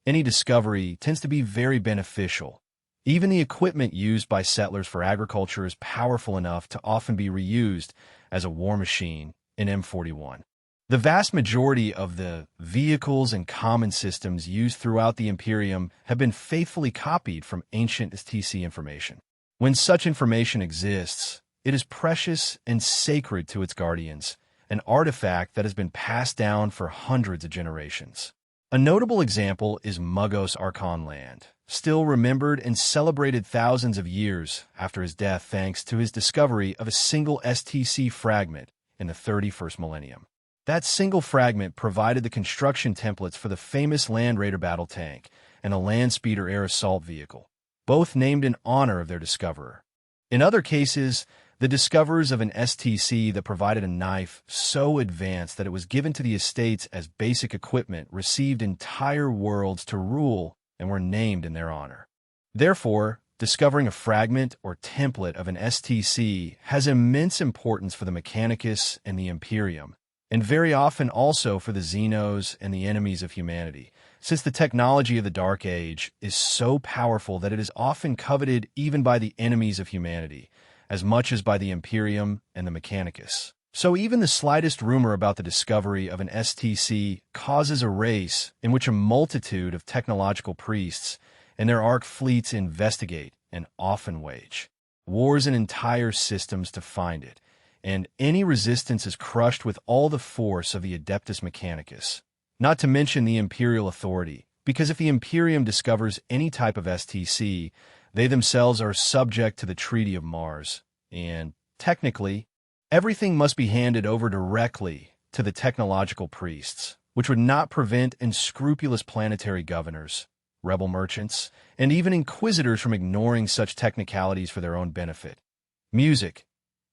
any discovery tends to be very beneficial. Even the equipment used by settlers for agriculture is powerful enough to often be reused as a war machine in M41. The vast majority of the vehicles and common systems used throughout the Imperium have been faithfully copied from ancient STC information. When such information exists, it is precious and sacred to its guardians, an artifact that has been passed down for hundreds of generations. A notable example is Muggos Archon Land, still remembered and celebrated thousands of years after his death thanks to his discovery of a single STC fragment in the 31st millennium. That single fragment provided the construction templates for the famous Land Raider battle tank and a Landspeeder air assault vehicle, both named in honor of their discoverer. In other cases, the discoverers of an STC that provided a knife so advanced that it was given to the estates as basic equipment received entire worlds to rule and were named in their honor. Therefore, discovering a fragment or template of an STC has immense importance for the Mechanicus and the Imperium, and very often also for the Xenos and the enemies of humanity, since the technology of the Dark Age is so powerful that it is often coveted even by the enemies of humanity, as much as by the Imperium and the Mechanicus. So even the slightest rumor about the discovery of an STC causes a race in which a multitude of technological priests and their arc fleets investigate and often wage wars in entire systems to find it, and any resistance is crushed with all the force of the Adeptus Mechanicus, not to mention the Imperial authority, because if the Imperium discovers any type of STC, they themselves are subject to the Treaty of Mars, and, technically, everything must be handed over directly to the technological priests, which would not prevent unscrupulous planetary governors, rebel merchants, and even inquisitors from ignoring such technicalities for their own benefit. Music,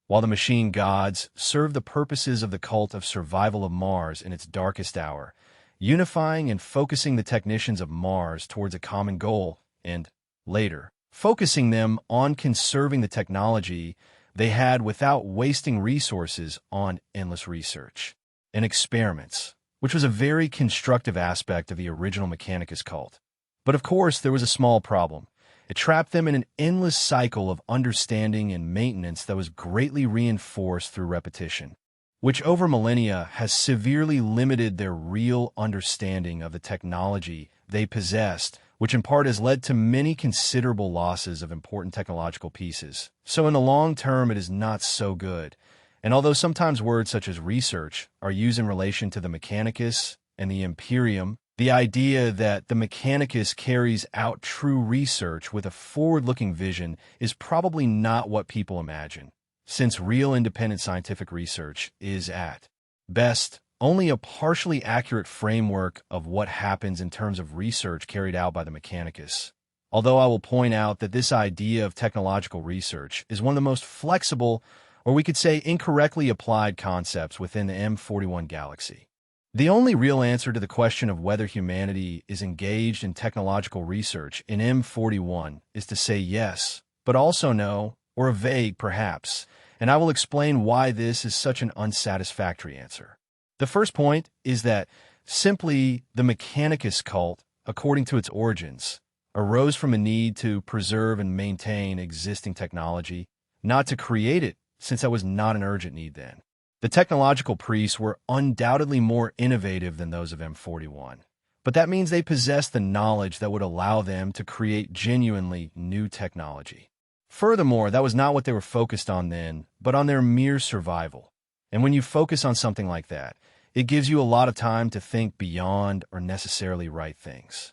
while the machine gods serve the purposes of the cult of survival of Mars in its darkest hour, unifying and focusing the technicians of Mars towards a common goal, and, later, focusing them on conserving the technology they had without wasting resources on endless research and experiments, which was a very constructive aspect of the original Mechanicus cult. But of course, there was a small problem. It trapped them in an endless cycle of understanding and maintenance that was greatly reinforced through repetition, which over millennia has severely limited their real understanding of the technology they possessed, which in part has led to many considerable losses of important technological pieces. So in the long term, it is not so good. And although sometimes words such as research are used in relation to the Mechanicus and the Imperium, The idea that the Mechanicus carries out true research with a forward-looking vision is probably not what people imagine, since real independent scientific research is, at best, only a partially accurate framework of what happens in terms of research carried out by the Mechanicus. Although I will point out that this idea of technological research is one of the most flexible, or we could say incorrectly applied concepts within the M41 galaxy. The only real answer to the question of whether humanity is engaged in technological research in M41 is to say yes, but also no, or a vague perhaps, and I will explain why this is such an unsatisfactory answer. The first point is that simply the Mechanicus cult, according to its origins, arose from a need to preserve and maintain existing technology, not to create it, since that was not an urgent need then. The technological priests were undoubtedly more innovative than those of M41, but that means they possessed the knowledge that would allow them to create genuinely new technology. Furthermore, that was not what they were focused on then, but on their mere survival. And when you focus on something like that, it gives you a lot of time to think beyond or necessarily right things.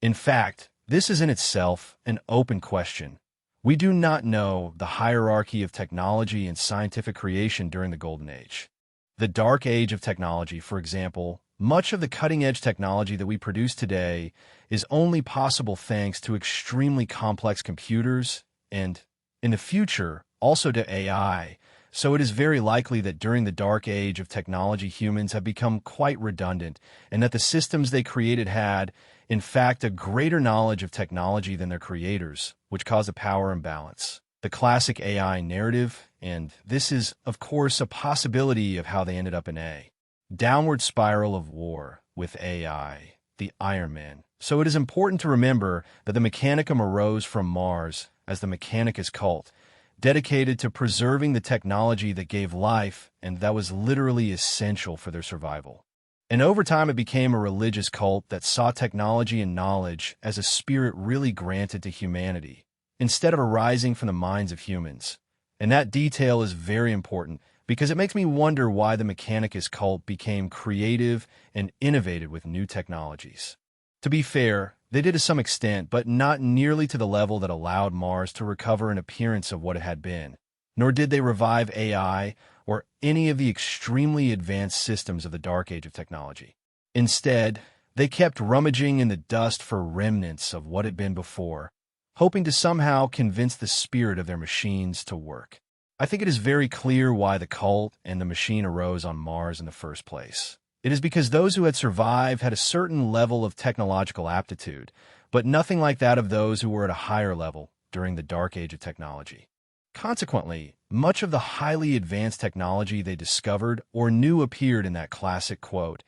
In fact, this is in itself an open question. We do not know the hierarchy of technology and scientific creation during the Golden Age. The Dark Age of technology, for example, much of the cutting-edge technology that we produce today is only possible thanks to extremely complex computers and, in the future, also to AI. So it is very likely that during the Dark Age of technology, humans have become quite redundant, and that the systems they created had, in fact, a greater knowledge of technology than their creators, which caused a power imbalance. The classic AI narrative, and this is, of course, a possibility of how they ended up in a downward spiral of war with AI, the Iron Man. So it is important to remember that the Mechanicum arose from Mars as the Mechanicus cult, dedicated to preserving the technology that gave life and that was literally essential for their survival. And over time, it became a religious cult that saw technology and knowledge as a spirit really granted to humanity, instead of arising from the minds of humans. And that detail is very important because it makes me wonder why the Mechanicus cult became creative and innovative with new technologies. To be fair, they did to some extent, but not nearly to the level that allowed Mars to recover an appearance of what it had been. Nor did they revive AI or any of the extremely advanced systems of the Dark Age of technology. Instead, they kept rummaging in the dust for remnants of what had been before, hoping to somehow convince the spirit of their machines to work. I think it is very clear why the cult and the machine arose on Mars in the first place. It is because those who had survived had a certain level of technological aptitude, but nothing like that of those who were at a higher level during the Dark Age of technology. Consequently, much of the highly advanced technology they discovered or knew appeared in that classic quote,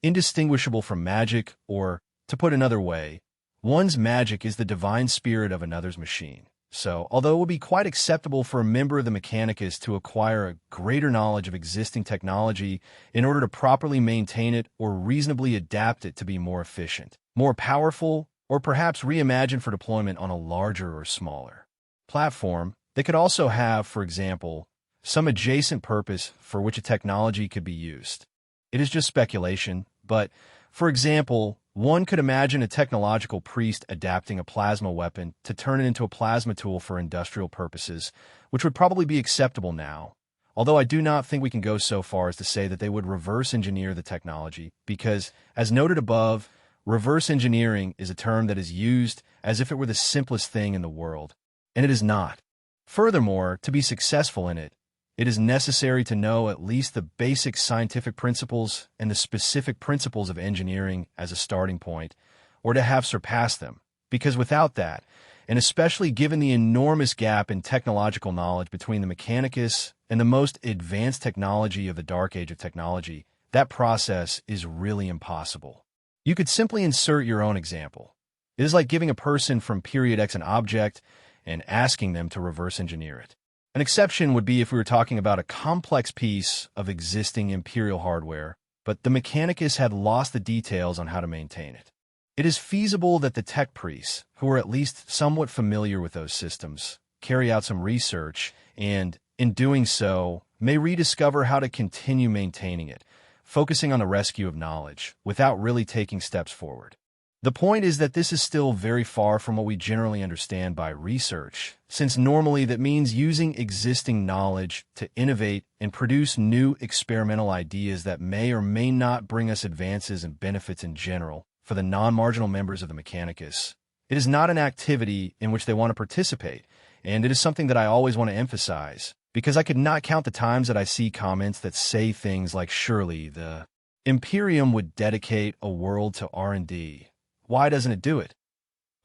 indistinguishable from magic, or, to put another way, one's magic is the divine spirit of another's machine. So, although it would be quite acceptable for a member of the Mechanicus to acquire a greater knowledge of existing technology in order to properly maintain it or reasonably adapt it to be more efficient, more powerful, or perhaps reimagined for deployment on a larger or smaller platform, they could also have, for example, some adjacent purpose for which a technology could be used. It is just speculation, but, for example, one could imagine a technological priest adapting a plasma weapon to turn it into a plasma tool for industrial purposes, which would probably be acceptable now, although I do not think we can go so far as to say that they would reverse engineer the technology, because, as noted above, reverse engineering is a term that is used as if it were the simplest thing in the world, and it is not. Furthermore, to be successful in it, it is necessary to know at least the basic scientific principles and the specific principles of engineering as a starting point, or to have surpassed them, because without that, and especially given the enormous gap in technological knowledge between the Mechanicus and the most advanced technology of the Dark Age of technology, that process is really impossible. You could simply insert your own example. It is like giving a person from period X an object and asking them to reverse engineer it. An exception would be if we were talking about a complex piece of existing Imperial hardware, but the Mechanicus had lost the details on how to maintain it. It is feasible that the tech priests, who are at least somewhat familiar with those systems, carry out some research and, in doing so, may rediscover how to continue maintaining it, focusing on the rescue of knowledge, without really taking steps forward. The point is that this is still very far from what we generally understand by research, since normally that means using existing knowledge to innovate and produce new experimental ideas that may or may not bring us advances and benefits in general for the non-marginal members of the Mechanicus. It is not an activity in which they want to participate, and it is something that I always want to emphasize, because I could not count the times that I see comments that say things like, surely the Imperium would dedicate a world to R&D. Why doesn't it do it?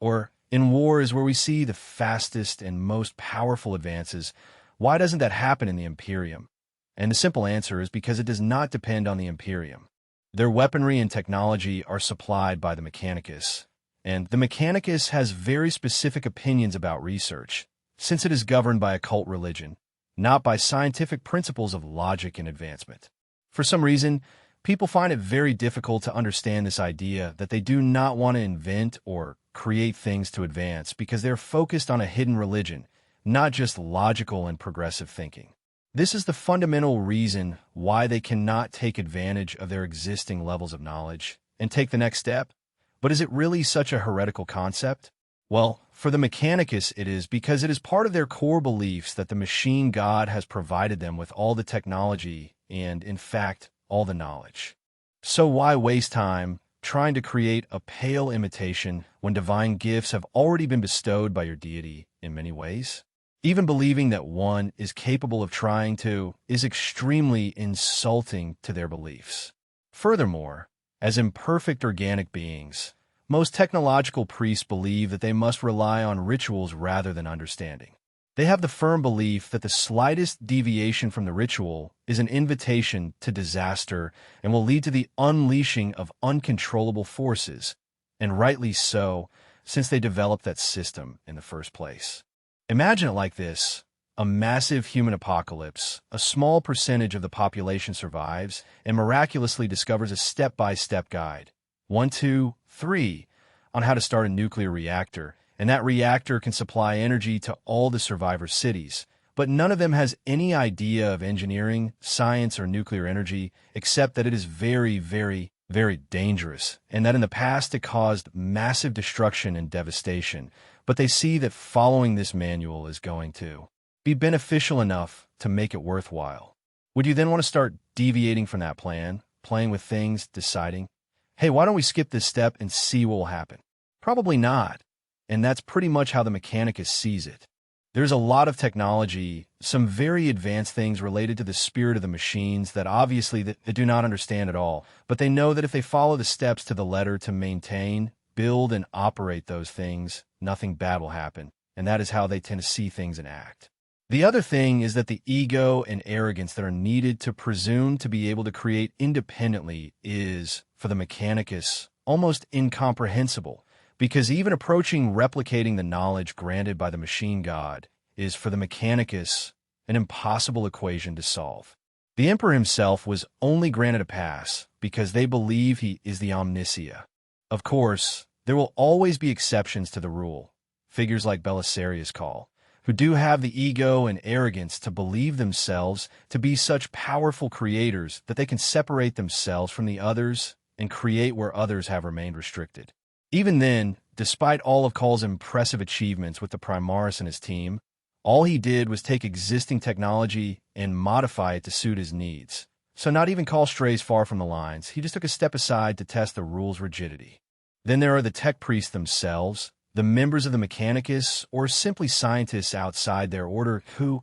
Or, in wars where we see the fastest and most powerful advances, why doesn't that happen in the Imperium? And the simple answer is because it does not depend on the Imperium. Their weaponry and technology are supplied by the Mechanicus, and the Mechanicus has very specific opinions about research, since it is governed by a cult religion, not by scientific principles of logic and advancement. For some reason, people find it very difficult to understand this idea that they do not want to invent or create things to advance because they're focused on a hidden religion, not just logical and progressive thinking. This is the fundamental reason why they cannot take advantage of their existing levels of knowledge and take the next step. But is it really such a heretical concept? Well, for the Mechanicus it is, because it is part of their core beliefs that the machine god has provided them with all the technology and, in fact, all the knowledge. So why waste time trying to create a pale imitation when divine gifts have already been bestowed by your deity in many ways? Even believing that one is capable of trying to is extremely insulting to their beliefs. Furthermore, as imperfect organic beings, most technological priests believe that they must rely on rituals rather than understanding. They have the firm belief that the slightest deviation from the ritual is an invitation to disaster and will lead to the unleashing of uncontrollable forces, and rightly so, since they developed that system in the first place. Imagine it like this: a massive human apocalypse, a small percentage of the population survives and miraculously discovers a step-by-step guide, 1, 2, 3, on how to start a nuclear reactor, and that reactor can supply energy to all the survivor cities, but none of them has any idea of engineering, science, or nuclear energy, except that it is very, very, very dangerous, and that in the past it caused massive destruction and devastation, but they see that following this manual is going to be beneficial enough to make it worthwhile. Would you then want to start deviating from that plan, playing with things, deciding, hey, why don't we skip this step and see what will happen? Probably not. And that's pretty much how the Mechanicus sees it. There's a lot of technology, some very advanced things related to the spirit of the machines that obviously they do not understand at all, but they know that if they follow the steps to the letter to maintain, build, and operate those things, nothing bad will happen, and that is how they tend to see things and act. The other thing is that the ego and arrogance that are needed to presume to be able to create independently is, for the Mechanicus, almost incomprehensible, because even approaching replicating the knowledge granted by the machine god is, for the Mechanicus, an impossible equation to solve. The Emperor himself was only granted a pass because they believe he is the Omnissiah. Of course, there will always be exceptions to the rule, figures like Belisarius call, who do have the ego and arrogance to believe themselves to be such powerful creators that they can separate themselves from the others and create where others have remained restricted. Even then, despite all of Call's impressive achievements with the Primaris and his team, all he did was take existing technology and modify it to suit his needs. So not even Call strays far from the lines, he just took a step aside to test the rule's rigidity. Then there are the tech priests themselves, the members of the Mechanicus, or simply scientists outside their order who,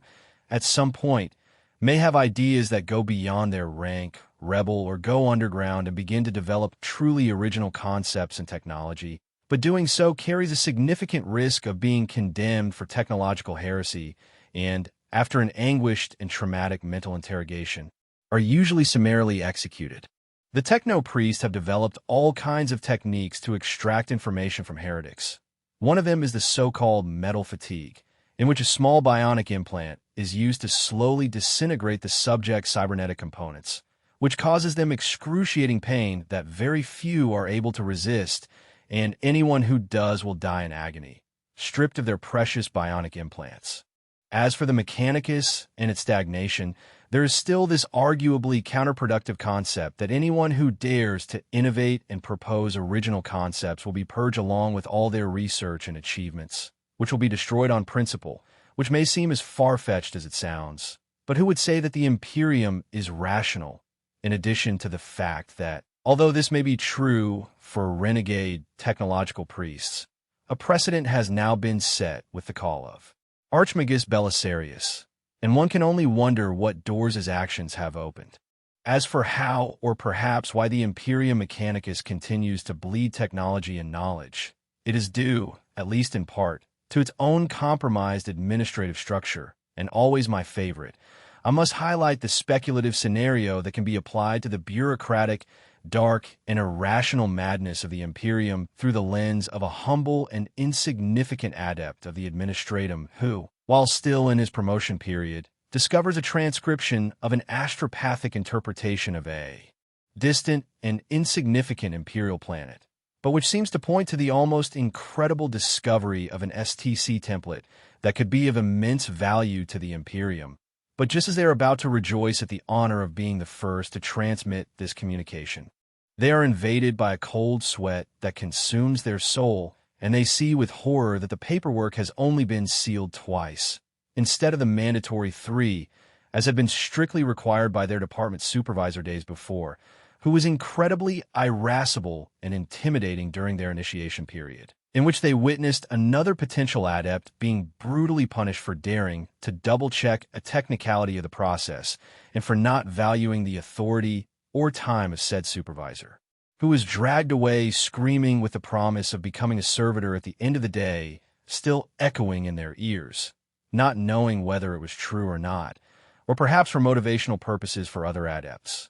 at some point, may have ideas that go beyond their rank, rebel, or go underground and begin to develop truly original concepts and technology, but doing so carries a significant risk of being condemned for technological heresy and, after an anguished and traumatic mental interrogation, are usually summarily executed. The techno-priests have developed all kinds of techniques to extract information from heretics. One of them is the so-called metal fatigue, in which a small bionic implant is used to slowly disintegrate the subject's cybernetic components, which causes them excruciating pain that very few are able to resist, and anyone who does will die in agony, stripped of their precious bionic implants. As for the Mechanicus and its stagnation, there is still this arguably counterproductive concept that anyone who dares to innovate and propose original concepts will be purged along with all their research and achievements, which will be destroyed on principle, which may seem as far-fetched as it sounds. But who would say that the Imperium is rational, in addition to the fact that, although this may be true for renegade technological priests, a precedent has now been set with the call of Archmagus Belisarius, and one can only wonder what doors his actions have opened. As for how, or perhaps why, the Imperium Mechanicus continues to bleed technology and knowledge, it is due, at least in part, to its own compromised administrative structure, and always my favorite. I must highlight the speculative scenario that can be applied to the bureaucratic, dark, and irrational madness of the Imperium through the lens of a humble and insignificant adept of the administratum who, while still in his promotion period, discovers a transcription of an astropathic interpretation of a distant and insignificant imperial planet, but which seems to point to the almost incredible discovery of an STC template that could be of immense value to the Imperium. But just as they are about to rejoice at the honor of being the first to transmit this communication, they are invaded by a cold sweat that consumes their soul, and they see with horror that the paperwork has only been sealed twice, instead of the mandatory 3, as had been strictly required by their department supervisor days before, who was incredibly irascible and intimidating during their initiation period, in which they witnessed another potential adept being brutally punished for daring to double-check a technicality of the process and for not valuing the authority or time of said supervisor, who was dragged away screaming with the promise of becoming a servitor at the end of the day, still echoing in their ears, not knowing whether it was true or not, or perhaps for motivational purposes for other adepts.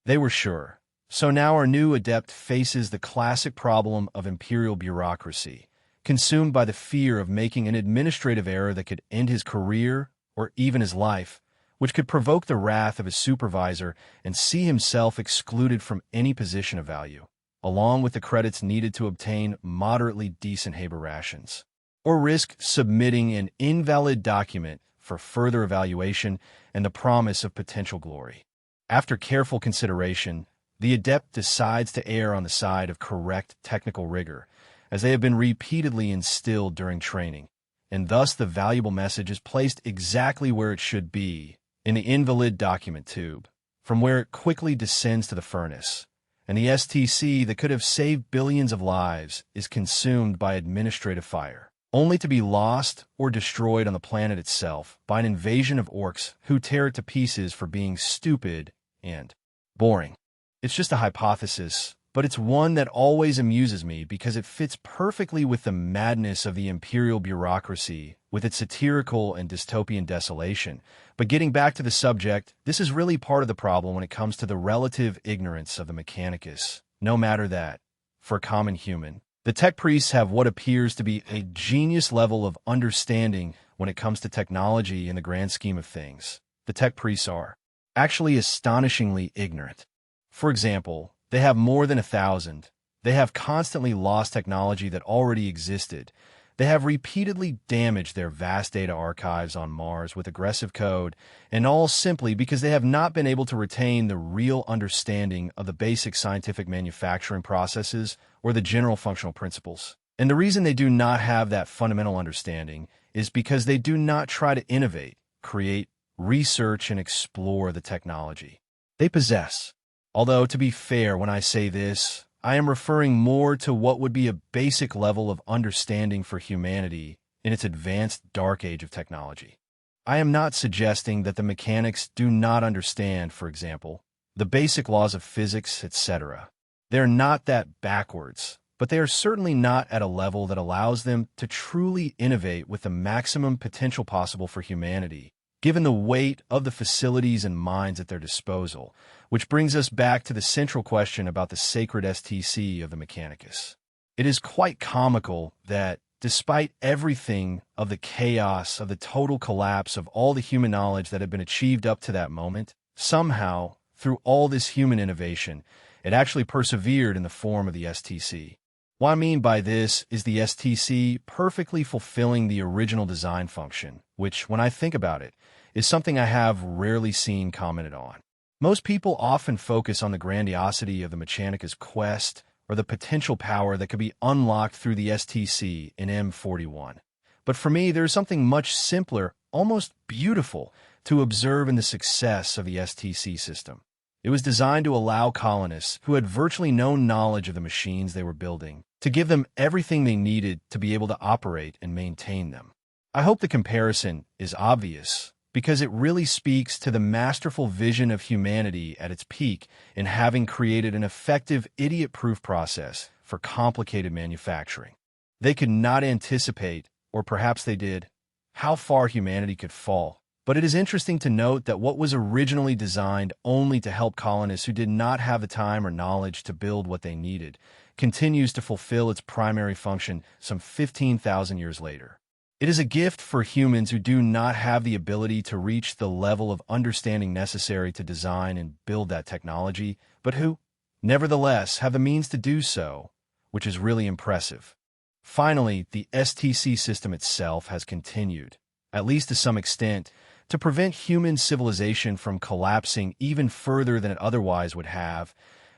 They were sure. So now our new adept faces the classic problem of imperial bureaucracy, consumed by the fear of making an administrative error that could end his career or even his life, which could provoke the wrath of his supervisor and see himself excluded from any position of value, along with the credits needed to obtain moderately decent Haber rations, or risk submitting an invalid document for further evaluation and the promise of potential glory. After careful consideration, the adept decides to err on the side of correct technical rigor, as they have been repeatedly instilled during training, and thus the valuable message is placed exactly where it should be, in the invalid document tube, from where it quickly descends to the furnace, and the STC that could have saved billions of lives is consumed by administrative fire, only to be lost or destroyed on the planet itself by an invasion of orcs who tear it to pieces for being stupid and boring. It's just a hypothesis, but it's one that always amuses me because it fits perfectly with the madness of the imperial bureaucracy, with its satirical and dystopian desolation. But getting back to the subject, this is really part of the problem when it comes to the relative ignorance of the Mechanicus. No matter that, for a common human, the tech priests have what appears to be a genius level of understanding when it comes to technology in the grand scheme of things. The tech priests are actually astonishingly ignorant. For example, they have more than 1,000. They have constantly lost technology that already existed. They have repeatedly damaged their vast data archives on Mars with aggressive code, and all simply because they have not been able to retain the real understanding of the basic scientific manufacturing processes or the general functional principles. And the reason they do not have that fundamental understanding is because they do not try to innovate, create, research, and explore the technology they possess. Although, to be fair, when I say this, I am referring more to what would be a basic level of understanding for humanity in its advanced dark age of technology. I am not suggesting that the mechanics do not understand, for example, the basic laws of physics, etc. They are not that backwards, but they are certainly not at a level that allows them to truly innovate with the maximum potential possible for humanity, given the weight of the facilities and minds at their disposal, which brings us back to the central question about the sacred STC of the Mechanicus. It is quite comical that, despite everything of the chaos, of the total collapse of all the human knowledge that had been achieved up to that moment, somehow, through all this human innovation, it actually persevered in the form of the STC. What I mean by this is the STC perfectly fulfilling the original design function, which, when I think about it, is something I have rarely seen commented on. Most people often focus on the grandiosity of the Mechanicus quest or the potential power that could be unlocked through the STC in M41. But for me, there's something much simpler, almost beautiful, to observe in the success of the STC system. It was designed to allow colonists who had virtually no knowledge of the machines they were building to give them everything they needed to be able to operate and maintain them. I hope the comparison is obvious, because it really speaks to the masterful vision of humanity at its peak in having created an effective idiot-proof process for complicated manufacturing. They could not anticipate, or perhaps they did, how far humanity could fall. But it is interesting to note that what was originally designed only to help colonists who did not have the time or knowledge to build what they needed continues to fulfill its primary function some 15,000 years later. It is a gift for humans who do not have the ability to reach the level of understanding necessary to design and build that technology, but who, nevertheless, have the means to do so, which is really impressive. Finally, the STC system itself has continued, at least to some extent, to prevent human civilization from collapsing even further than it otherwise would have,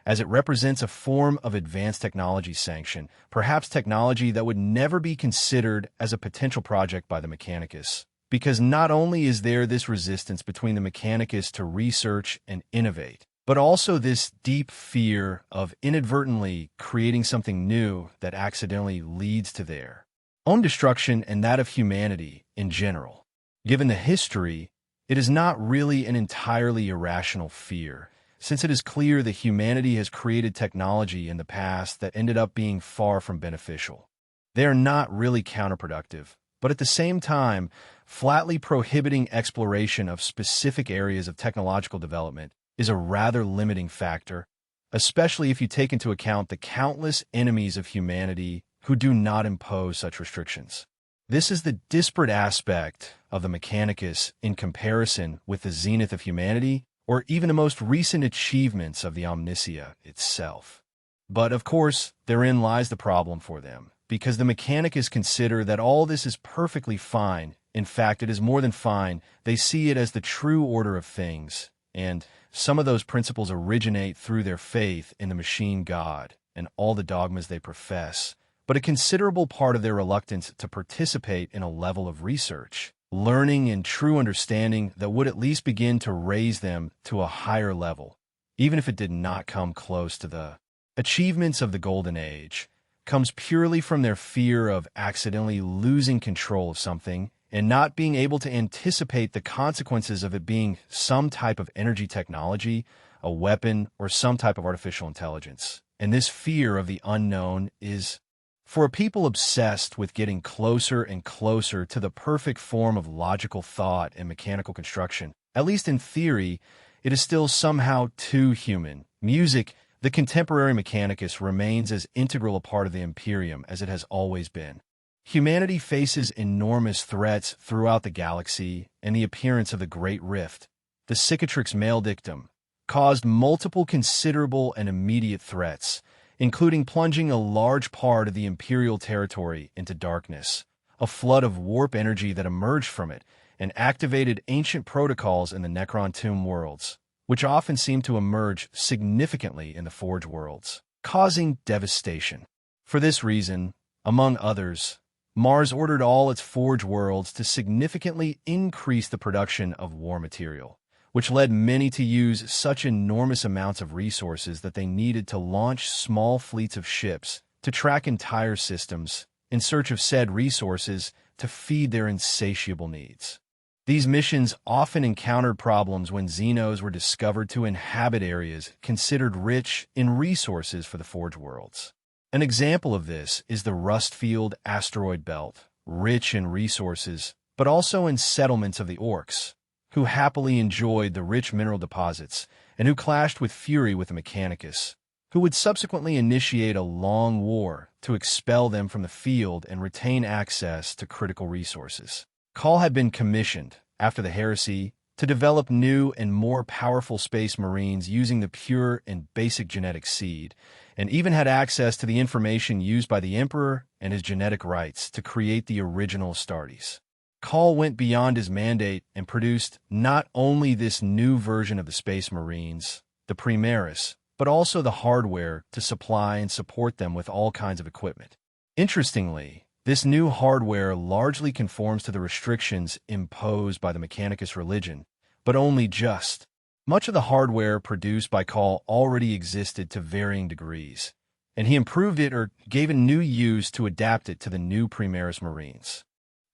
as it represents a form of advanced technology sanction, perhaps technology that would never be considered as a potential project by the Mechanicus. Because not only is there this resistance between the Mechanicus to research and innovate, but also this deep fear of inadvertently creating something new that accidentally leads to their own destruction and that of humanity in general. Given the history, it is not really an entirely irrational fear, since it is clear that humanity has created technology in the past that ended up being far from beneficial. They are not really counterproductive, but at the same time, flatly prohibiting exploration of specific areas of technological development is a rather limiting factor, especially if you take into account the countless enemies of humanity who do not impose such restrictions. This is the disparate aspect of the Mechanicus in comparison with the zenith of humanity, or even the most recent achievements of the Omnissiah itself. But of course, therein lies the problem for them, because the Mechanicus consider that all this is perfectly fine. In fact, it is more than fine. They see it as the true order of things, and some of those principles originate through their faith in the machine god and all the dogmas they profess. But a considerable part of their reluctance to participate in a level of research, learning, and true understanding that would at least begin to raise them to a higher level, even if it did not come close to the achievements of the Golden Age, comes purely from their fear of accidentally losing control of something and not being able to anticipate the consequences of it being some type of energy technology, a weapon, or some type of artificial intelligence. And this fear of the unknown is, for a people obsessed with getting closer and closer to the perfect form of logical thought and mechanical construction, at least in theory, it is still somehow too human. Music, the contemporary Mechanicus, remains as integral a part of the Imperium as it has always been. Humanity faces enormous threats throughout the galaxy, and the appearance of the Great Rift, the Cicatrix Maledictum, caused multiple considerable and immediate threats, including plunging a large part of the Imperial territory into darkness, a flood of warp energy that emerged from it and activated ancient protocols in the Necron Tomb worlds, which often seem to emerge significantly in the Forge worlds, causing devastation. For this reason, among others, Mars ordered all its Forge worlds to significantly increase the production of war material, which led many to use such enormous amounts of resources that they needed to launch small fleets of ships to track entire systems in search of said resources to feed their insatiable needs. These missions often encountered problems when Xenos were discovered to inhabit areas considered rich in resources for the Forge worlds. An example of this is the Rustfield asteroid belt, rich in resources, but also in settlements of the Orcs, who happily enjoyed the rich mineral deposits and who clashed with fury with the Mechanicus, who would subsequently initiate a long war to expel them from the field and retain access to critical resources. Call had been commissioned, after the heresy, to develop new and more powerful space marines using the pure and basic genetic seed, and even had access to the information used by the Emperor and his genetic rights to create the original Astartes. Call went beyond his mandate and produced not only this new version of the Space Marines, the Primaris, but also the hardware to supply and support them with all kinds of equipment. Interestingly, this new hardware largely conforms to the restrictions imposed by the Mechanicus religion, but only just. Much of the hardware produced by Call already existed to varying degrees, and he improved it or gave a new use to adapt it to the new Primaris Marines.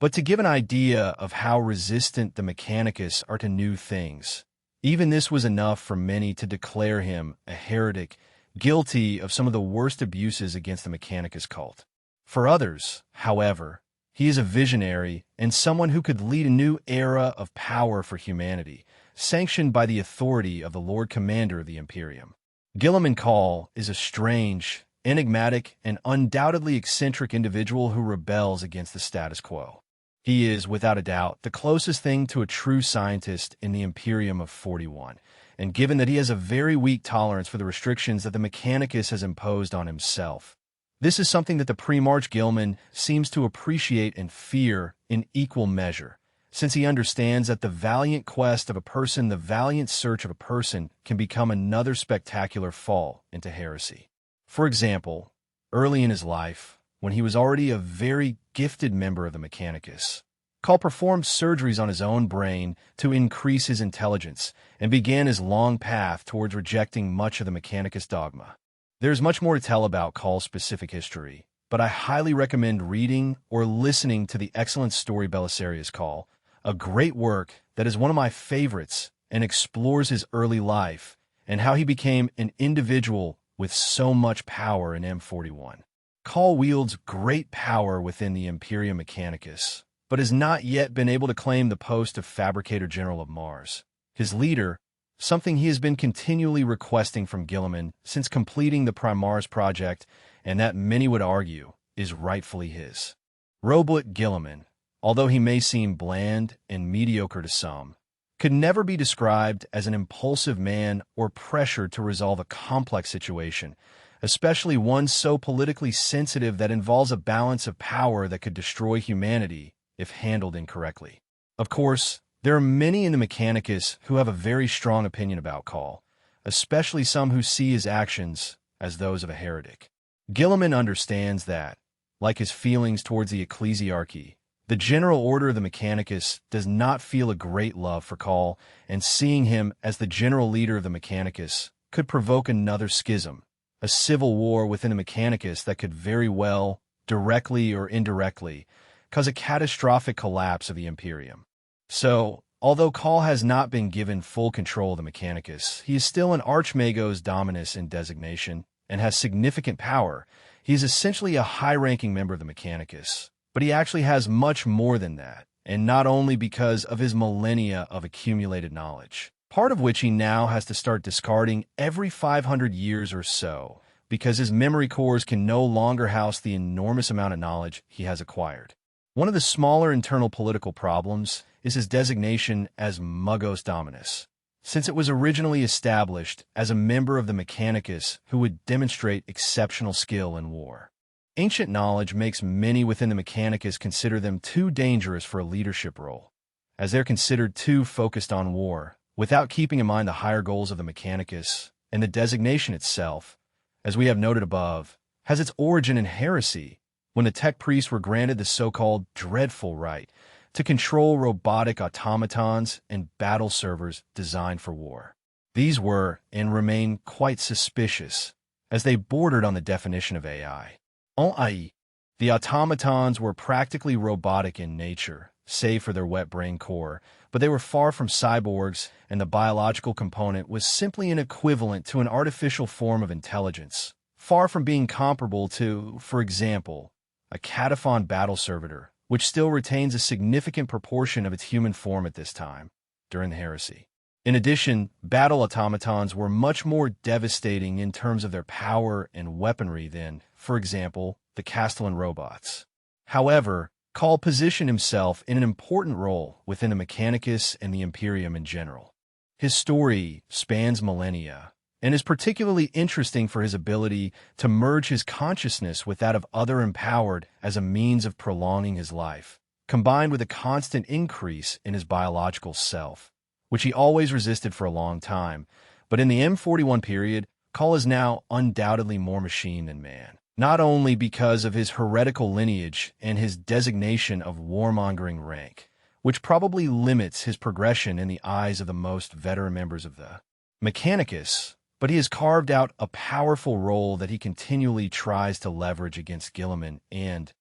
But to give an idea of how resistant the Mechanicus are to new things, even this was enough for many to declare him a heretic, guilty of some of the worst abuses against the Mechanicus cult. For others, however, he is a visionary and someone who could lead a new era of power for humanity, sanctioned by the authority of the Lord Commander of the Imperium. Guilliman Call is a strange, enigmatic, and undoubtedly eccentric individual who rebels against the status quo. He is, without a doubt, the closest thing to a true scientist in the Imperium of 41, and given that he has a very weak tolerance for the restrictions that the Mechanicus has imposed on himself, this is something that the Primarch Guilliman seems to appreciate and fear in equal measure, since he understands that the valiant quest of a person, the valiant search of a person, can become another spectacular fall into heresy. For example, early in his life, when he was already a very gifted member of the Mechanicus, Call performed surgeries on his own brain to increase his intelligence and began his long path towards rejecting much of the Mechanicus dogma. There's much more to tell about Call's specific history, but I highly recommend reading or listening to the excellent story Belisarius Call, a great work that is one of my favorites and explores his early life and how he became an individual with so much power in M41. Call wields great power within the Imperium Mechanicus, but has not yet been able to claim the post of Fabricator General of Mars. His leader, something he has been continually requesting from Guilliman since completing the Primaris project, and that many would argue is rightfully his. Robot Guilliman, although he may seem bland and mediocre to some, could never be described as an impulsive man or pressured to resolve a complex situation, especially one so politically sensitive that involves a balance of power that could destroy humanity if handled incorrectly. Of course, there are many in the Mechanicus who have a very strong opinion about Call, especially some who see his actions as those of a heretic. Guilliman understands that, like his feelings towards the ecclesiarchy, the general order of the Mechanicus does not feel a great love for Call, and seeing him as the general leader of the Mechanicus could provoke another schism, a civil war within the Mechanicus that could very well, directly or indirectly, cause a catastrophic collapse of the Imperium. So, although Call has not been given full control of the Mechanicus, he is still an Archmagos Dominus in designation and has significant power. He is essentially a high-ranking member of the Mechanicus, but he actually has much more than that, and not only because of his millennia of accumulated knowledge, part of which he now has to start discarding every 500 years or so, because his memory cores can no longer house the enormous amount of knowledge he has acquired. One of the smaller internal political problems is his designation as Magos Dominus, since it was originally established as a member of the Mechanicus who would demonstrate exceptional skill in war. Ancient knowledge makes many within the Mechanicus consider them too dangerous for a leadership role, as they're considered too focused on war, without keeping in mind the higher goals of the Mechanicus, and the designation itself, as we have noted above, has its origin in heresy, when the tech priests were granted the so-called dreadful right to control robotic automatons and battle servers designed for war. These were, and remain, quite suspicious, as they bordered on the definition of AI. i.e., the automatons were practically robotic in nature, save for their wet brain core, but they were far from cyborgs, and the biological component was simply an equivalent to an artificial form of intelligence, far from being comparable to, for example, a Cataphon battle servitor, which still retains a significant proportion of its human form at this time, during the heresy. In addition, battle automatons were much more devastating in terms of their power and weaponry than, for example, the Castellan robots. However, Call positioned himself in an important role within the Mechanicus and the Imperium in general. His story spans millennia, and is particularly interesting for his ability to merge his consciousness with that of other empowered as a means of prolonging his life, combined with a constant increase in his biological self, which he always resisted for a long time. But in the M41 period, Kull is now undoubtedly more machine than man, not only because of his heretical lineage and his designation of warmongering rank, which probably limits his progression in the eyes of the most veteran members of the Mechanicus, but he has carved out a powerful role that he continually tries to leverage against Guilliman and,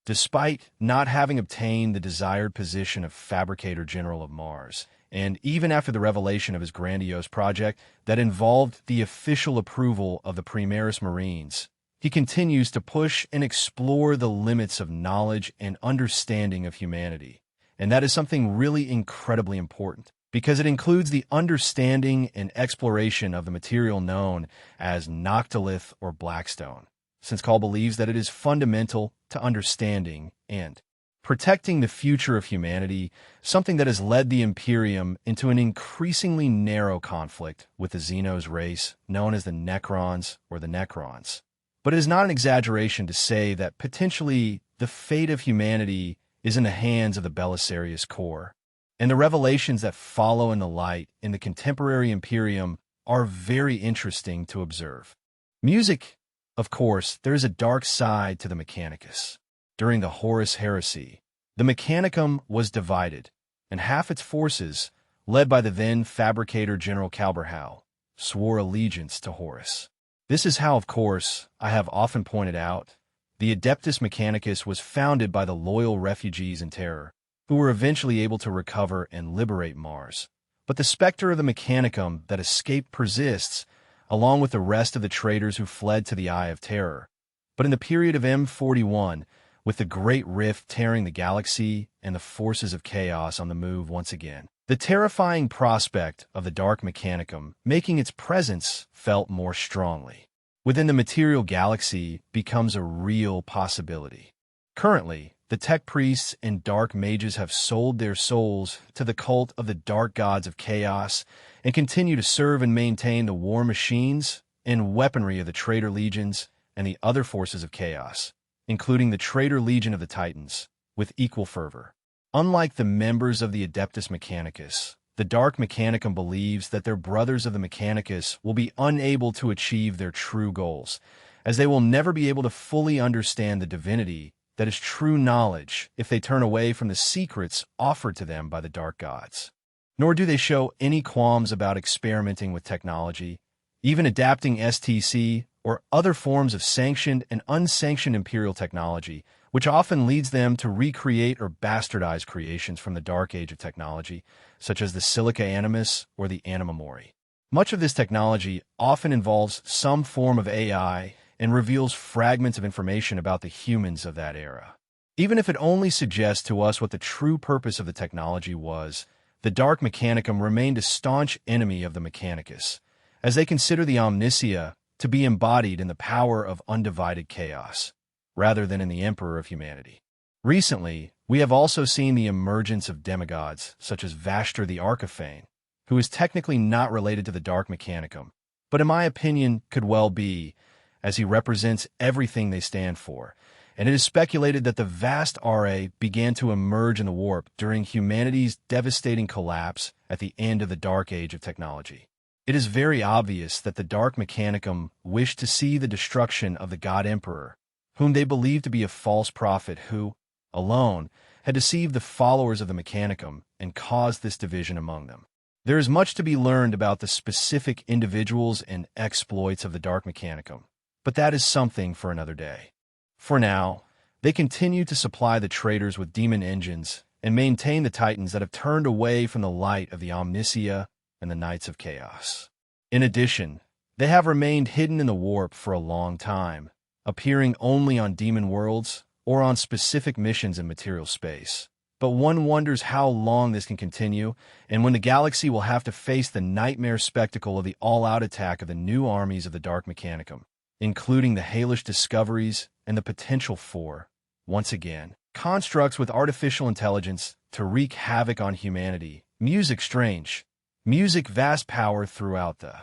despite not having obtained the desired position of Fabricator General of Mars, and even after the revelation of his grandiose project that involved the official approval of the Primaris Marines, he continues to push and explore the limits of knowledge and understanding of humanity. And that is something really incredibly important, because it includes the understanding and exploration of the material known as Noctilith or Blackstone, since Kull believes that it is fundamental to understanding and protecting the future of humanity, something that has led the Imperium into an increasingly narrow conflict with the Xenos race known as the Necrons or the Necrons. But it is not an exaggeration to say that potentially the fate of humanity is in the hands of the Belisarius Corps, and the revelations that follow in the light in the contemporary Imperium are very interesting to observe. Music, of course, there is a dark side to the Mechanicus. During the Horus Heresy, the Mechanicum was divided, and half its forces, led by the then Fabricator General Calberhal, swore allegiance to Horus. This is how, of course, I have often pointed out, the Adeptus Mechanicus was founded by the loyal refugees in Terror, who were eventually able to recover and liberate Mars. But the specter of the Mechanicum that escaped persists, along with the rest of the traitors who fled to the Eye of Terror. But in the period of M41, with the Great Rift tearing the galaxy and the forces of chaos on the move once again, the terrifying prospect of the Dark Mechanicum making its presence felt more strongly within the material galaxy becomes a real possibility. Currently, the Tech Priests and Dark Mages have sold their souls to the cult of the Dark Gods of Chaos and continue to serve and maintain the war machines and weaponry of the Traitor Legions and the other forces of chaos, including the Traitor Legion of the Titans, with equal fervor. Unlike the members of the Adeptus Mechanicus, the Dark Mechanicum believes that their brothers of the Mechanicus will be unable to achieve their true goals, as they will never be able to fully understand the divinity that is true knowledge if they turn away from the secrets offered to them by the Dark Gods. Nor do they show any qualms about experimenting with technology, even adapting STC or other forms of sanctioned and unsanctioned Imperial technology, which often leads them to recreate or bastardize creations from the Dark Age of technology, such as the Silica Animus or the Anima Mori. Much of this technology often involves some form of AI and reveals fragments of information about the humans of that era. Even if it only suggests to us what the true purpose of the technology was, the Dark Mechanicum remained a staunch enemy of the Mechanicus, as they consider the Omnissiah to be embodied in the power of undivided chaos, rather than in the Emperor of humanity. Recently, we have also seen the emergence of demigods, such as Vashtor the Archaphane, who is technically not related to the Dark Mechanicum, but in my opinion could well be, as he represents everything they stand for, and it is speculated that the vast RA began to emerge in the warp during humanity's devastating collapse at the end of the Dark Age of technology. It is very obvious that the Dark Mechanicum wished to see the destruction of the God Emperor, whom they believed to be a false prophet who, alone, had deceived the followers of the Mechanicum and caused this division among them. There is much to be learned about the specific individuals and exploits of the Dark Mechanicum, but that is something for another day. For now, they continue to supply the traitors with demon engines and maintain the Titans that have turned away from the light of the Omnissiah and the Knights of Chaos. In addition, they have remained hidden in the warp for a long time, appearing only on demon worlds or on specific missions in material space. But one wonders how long this can continue, and when the galaxy will have to face the nightmare spectacle of the all-out attack of the new armies of the Dark Mechanicum, including the hellish discoveries and the potential for, once again, constructs with artificial intelligence to wreak havoc on humanity. Music strange. Music vast power throughout the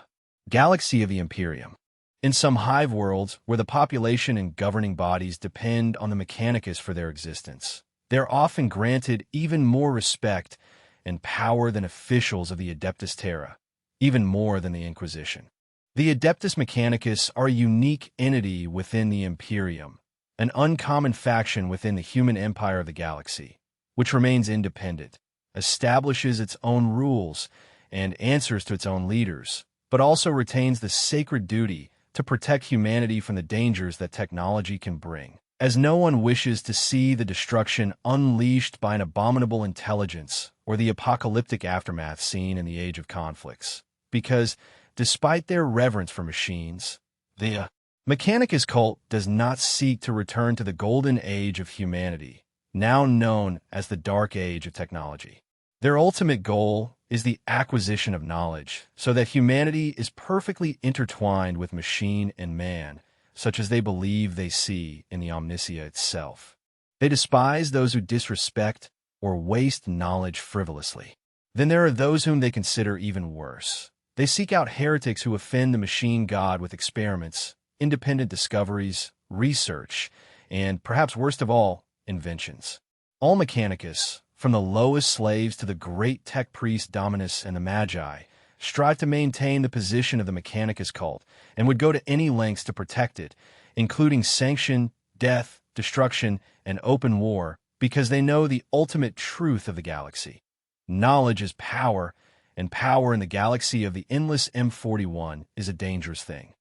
galaxy of the Imperium. In some hive worlds, where the population and governing bodies depend on the Mechanicus for their existence, They're often granted even more respect and power than officials of the Adeptus Terra, even more than the Inquisition. The Adeptus Mechanicus are a unique entity within the Imperium, an uncommon faction within the human empire of the galaxy, which remains independent, establishes its own rules, and answers to its own leaders, but also retains the sacred duty to protect humanity from the dangers that technology can bring, as no one wishes to see the destruction unleashed by an abominable intelligence or the apocalyptic aftermath seen in the Age of Conflicts. Because, despite their reverence for machines, the Mechanicus cult does not seek to return to the golden age of humanity, now known as the Dark Age of technology. Their ultimate goal is the acquisition of knowledge, so that humanity is perfectly intertwined with machine and man, such as they believe they see in the Omnissiah itself. They despise those who disrespect or waste knowledge frivolously. Then there are those whom they consider even worse. They seek out heretics who offend the machine god with experiments, independent discoveries, research, and, perhaps worst of all, inventions. All Mechanicus, from the lowest slaves to the great tech priest Dominus and the Magi, strive to maintain the position of the Mechanicus cult and would go to any lengths to protect it, including sanction, death, destruction, and open war, because they know the ultimate truth of the galaxy. Knowledge is power, and power in the galaxy of the endless M41 is a dangerous thing.